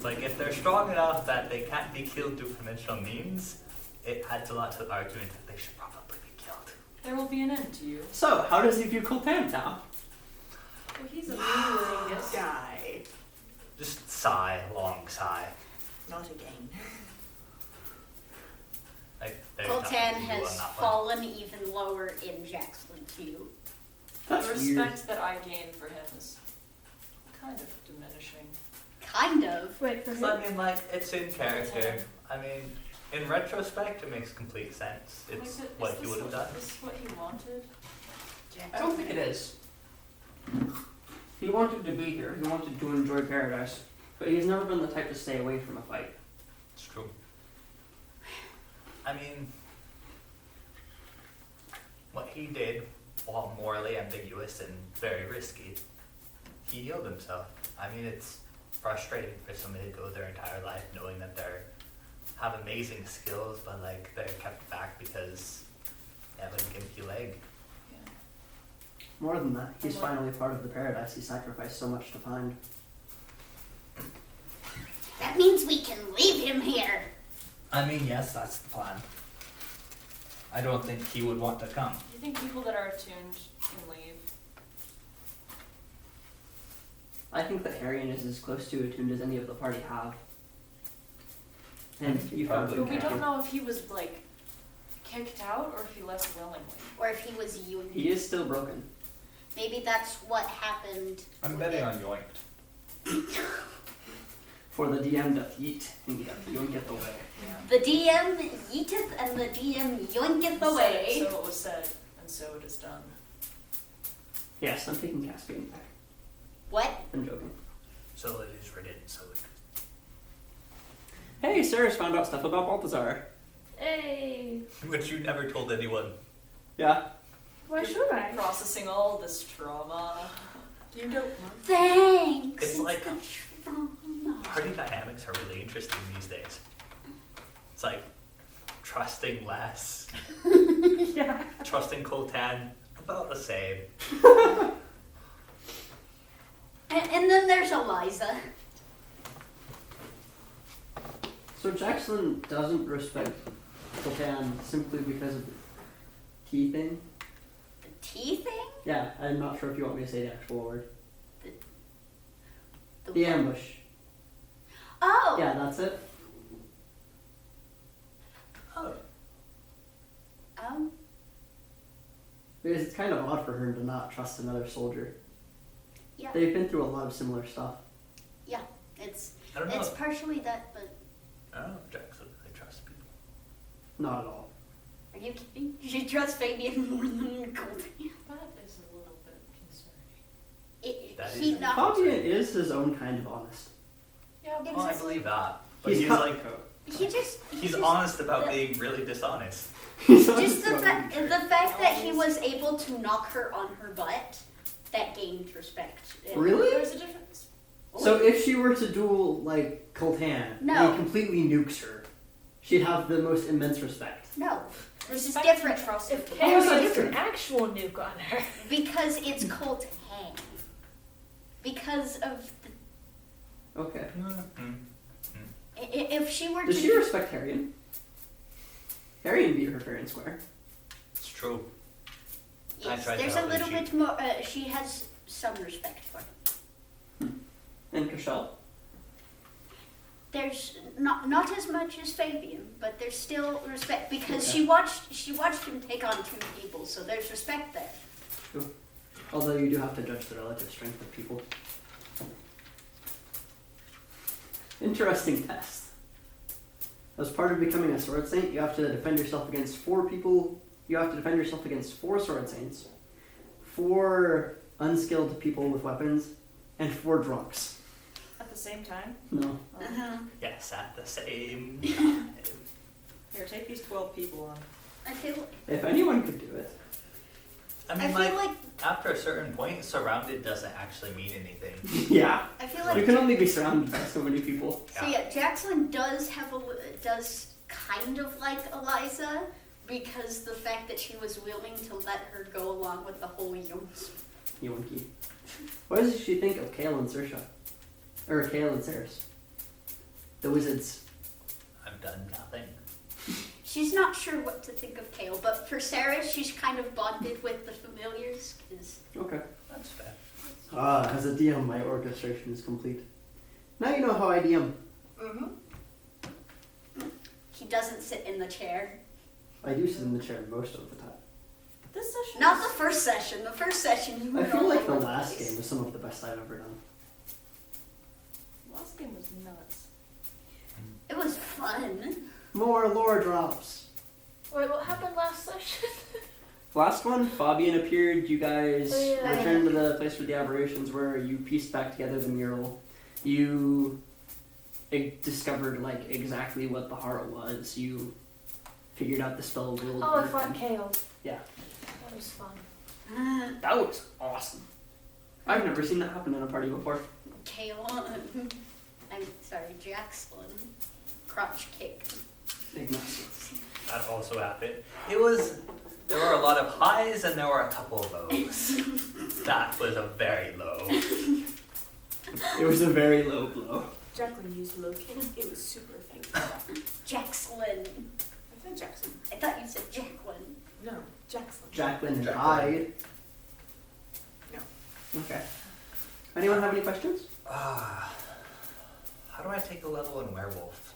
like if they're strong enough that they can't be killed through conventional means, it adds a lot to the argument that they should probably be killed. There will be an end to you. So, how does he view Coltan now? Well, he's a Lingus. Die. Just sigh, long sigh. Not again. Like, there's nothing Coltan to do has on that one. fallen even lower in Jackson's view. That's the weird. respect that I gain for him is kind of diminishing. Kind of. Wait for So, I who? mean, like, it's in character. I mean, in retrospect, it makes complete sense. It's Like, is what he this would have done. Is this what he wanted? I don't think it is. He wanted to be here. He wanted to enjoy paradise. But he's never been the type to stay away from a fight. It's true. I mean, what he did, while morally ambiguous and very risky, he healed himself. I mean, it's frustrating for somebody to go their entire life knowing that they're have amazing skills, but like they're kept back because they have a gimpy leg. More than that, he's finally part of the paradise he sacrificed so much to find. That means we can leave him here. I mean, yes, that's the plan. I don't think he would want to come. Do you think people that are attuned can leave? I think that Harrion is as close to attuned as any of the party have. And you found Probably But we him. don't know if he was like kicked out or if he left willingly. Or if he was yoinked. He is still broken. Maybe that's what happened. I'm betting on yoinked. For the DM to eat, and you don't get the way. The DM yeeteth and the DM yoinketh away. So it was said, and so it is done. Yes, I'm taking Caspian back. What? I'm joking. So it is written, so it... Hey, Sarah's found out stuff about Balthazar. Hey, Which you never told anyone. Yeah. why should I? Processing all this trauma. You don't know. Thanks. It's like- the trauma. Party dynamics are really interesting these days. It's like trusting less, Yeah. trusting Coltan about the same. And then there's Eliza. So Jackson doesn't respect Coltan simply because of the tea thing? The tea thing? Yeah, I'm not sure if you want me to say the actual word. The The what? ambush. Oh. Yeah, that's it. Oh. Because it's kind of odd for her to not trust another soldier. Yeah. They've been through a lot of similar stuff. Yeah. It's I don't know. it's partially that, but I don't know if Jackson really trusts people. Not at all. are you kidding? You trust Fabian more than Colton. That is a little bit concerning. That He is- not. Fabian is his own kind of honest. Yeah, Oh, I believe that. But He's he's cut- like, He just. he's just, honest about the- being really dishonest. Just the fact that he was able to knock her on her butt, that gained respect. And- Really? There's a difference. So if she were to duel like Coltan, No. and he completely nukes her, she'd have the most immense respect. No, this is Respect and different. trust If with How is that Harry gets an different? actual nuke on her. Because it's Coltan. Because of the, Okay. if she were Does to she respect Harrion? Harrion beat her fair and square. It's true. I yes, tried to there's a help little her, bit more. She has some respect for him. And Cashel? There's not as much as Fabian, but there's still respect because she watched him take on 2 people, so there's respect there. Although you do have to judge the relative strength of people. Interesting test. As part of becoming a sword saint, you have to defend yourself against 4 people. You have to defend yourself against 4 sword saints, 4 unskilled people with weapons, and 4 drunks. At the same time. No. Yes, at the same time. Here, take these 12 people on. I feel If anyone could do it. I I mean, feel like, like after a certain point, surrounded doesn't actually mean anything. Yeah. I feel You like can only be surrounded by so many people. so. Yeah, Jackson does does kind of like Eliza because the fact that she was willing to let her go along with the whole Yonks. Yonki. What does she think of Kale and Saoirse? Or Kale and Ceres? The wizards. I've done nothing. She's not sure what to think of Kale, but for Sarah, she's kind of bonded with the familiars. Cause Okay. That's fair. As a DM, my orchestration is complete. Now you know how I DM. he doesn't sit in the chair. I do sit in the chair most of the time. This session. Not the first session. The first session, you I were feel all like the over last place. game was some of the best I've ever done. Last game was nuts. It was fun. More lore drops. Wait, what happened last session? Last one, Fabian appeared. You guys Oh, yeah. returned to the place where the aberrations were. You pieced back together the mural. You discovered like exactly what the heart was. You figured out the spell will. Oh, I work, fought and- Kale. Yeah. That was fun. That was awesome. I've never seen that happen in a party before. Kale. I'm sorry, Jackson. Crotch kicked. Big mess. That also happened. It was There were a lot of highs and there were a couple of lows. That was a very low. It was a very low blow. Jacqueline used locate. It was super effective. Jackslyn. I said Jackson. I thought you said Jacqueline. No, Jackson. Jacqueline and Jacqueline. Hyde. No. Okay. Anyone have any questions? How do I take a level in werewolf?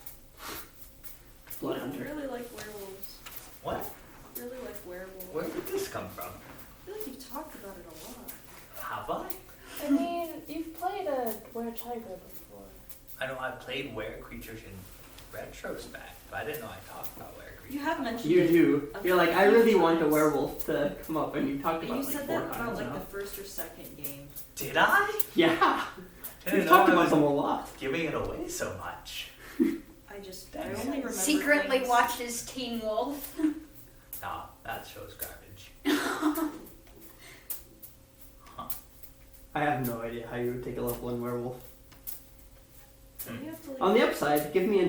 Blood I Hunter. really like werewolves. What? Really like werewolves. Where did this come from? I feel like you've talked about it a lot. Have I? I mean, you've played a were-tiger before. I know I played were creatures in retrospect, but I didn't know I talked about were creatures. You have mentioned You it. do. a You're like, I few really want a times. werewolf to come up, and you talked But about you it like said 4 that about times like now. the first or second game. Did I? Yeah. I We've didn't talked know I about was them a lot. giving it away so much. I just I Thanks. only remember Secretly things. watches Teen Wolf. Nah, that show's garbage. I have no idea how you would take a level 1 werewolf. You have to, like, On the upside, give me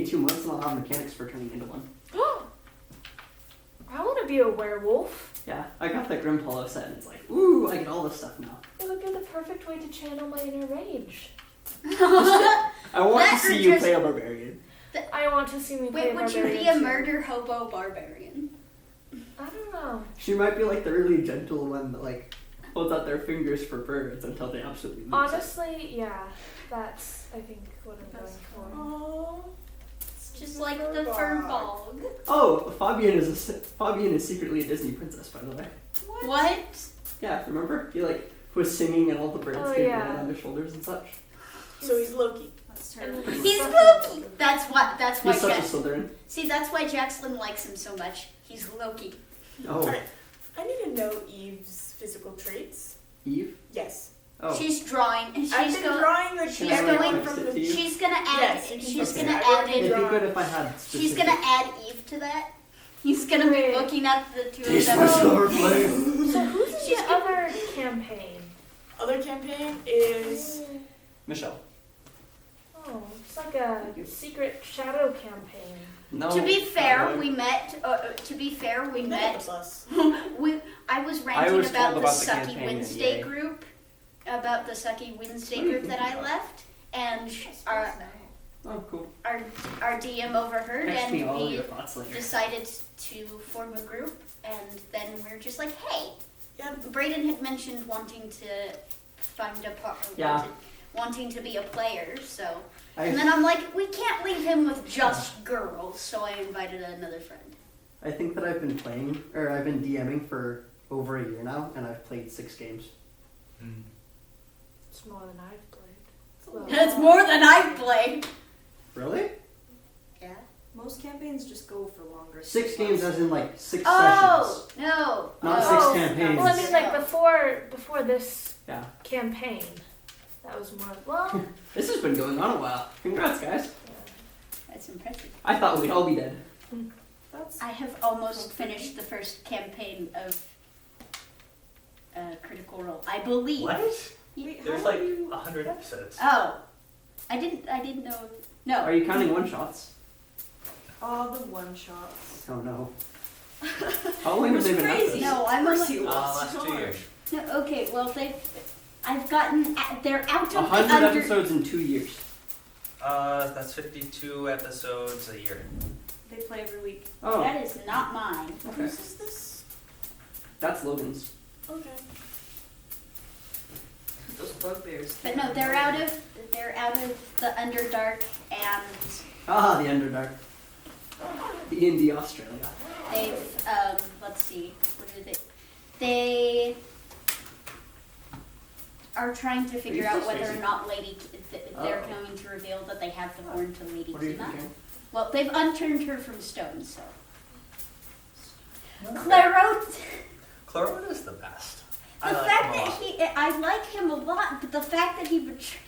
2 months and I'll have mechanics for turning into one. I want to be a werewolf. Yeah, I got the Grim Hollow set and it's like, ooh, I get all this stuff now. It would be the perfect way to channel my inner rage. I want That to see or you just- play a barbarian. I want to see me play Wait, a would you barbarian be a too. murder hobo barbarian? I don't know. She might be like the really gentle one that like holds out their fingers for birds until they absolutely lose it. Honestly, yeah, that's I think what I'm going for. Oh. Just like the Furbog. Oh, Fabian is secretly a Disney princess, by the way. What? Yeah, remember? He like was singing and all the birds Oh, came yeah. down on their shoulders and such. So he's Loki. That's terrible. He's Loki. That's why He's such a Jack. Slytherin. See, that's why Jackson likes him so much. He's Loki. Oh, Alright. I need to know Eve's physical traits. Eve? Yes. Oh. She's drawing. I've She's been going. drawing like she's everyone going from to the. you. She's gonna add. Yes, you can she's okay. gonna I add already in. It'd be drawn. good if I had She's specific... gonna add Eve to that. He's gonna be Wait. looking at the two of Taste them. my silver flame. So who's in She's the other campaign? Other campaign is Michelle. Oh, it's like a secret shadow campaign. No. To be fair, no. we met. We None met. of us. I was ranting was about told the about the Sucky campaign and Wednesday yay. group, about the Sucky Wednesday What do you group that think I about left, and our Oh, cool. our DM overheard, Text me and all of we your thoughts later. decided to form a group, and then we're just like, hey, Yep. Brayden had mentioned wanting to find a Yeah. wanting to be a player, so. I, And then I'm like, we can't leave him with just girls, so I invited another friend. I think that I've been DMing for over a year now, and I've played 6 games. It's more than I've played. That's more than I've played. Really? Yeah. Most campaigns just go for longer. 6 games as in like 6 Oh sessions. no. Not Oh. 6 campaigns. Well, I mean, like before this Yeah. campaign, that was more. Well, This has been going on a while. Congrats, guys. That's impressive. I thought we'd all be dead. That's I have almost finished the first campaign of Critical Role. I believe. What? wait, There's how like do you 100 episodes. Oh. I didn't know. No. Are you counting one shots? all the one shots? Oh no. How long have they been crazy. at this? No, I'm Of course only. you was. Last 2 years. No, okay, well I've gotten. They're out of the 100 under. episodes in 2 years. That's 52 episodes a year. They play every week. Oh, That is not mine. okay. Whose is this? That's Logan's. Okay. Those bugbears. But no, they're out of the Underdark, and Ah, the Underdark. The Indie Australia. they've let's see, what are they? They are trying to figure you out so whether or spacey? not they're Oh. going to reveal that they have the horn to Lady What are you Kima. thinking? Well, they've unturned her from stone, so. Claro, Clarota is the best. the I like fact him a that lot. I like him a lot, but the fact that he betrayed.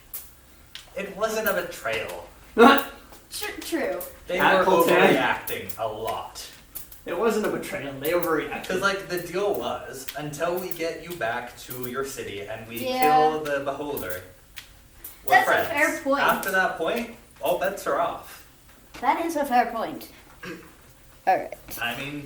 It wasn't a betrayal. True. They At were Coltan. overreacting a lot. It wasn't a betrayal. They overreacted. Because, like, the deal was, until we get you back to your city and we Yeah. kill the beholder, we're That's a friends. fair point. After that point, all bets are off. That is a fair point. All right. I mean,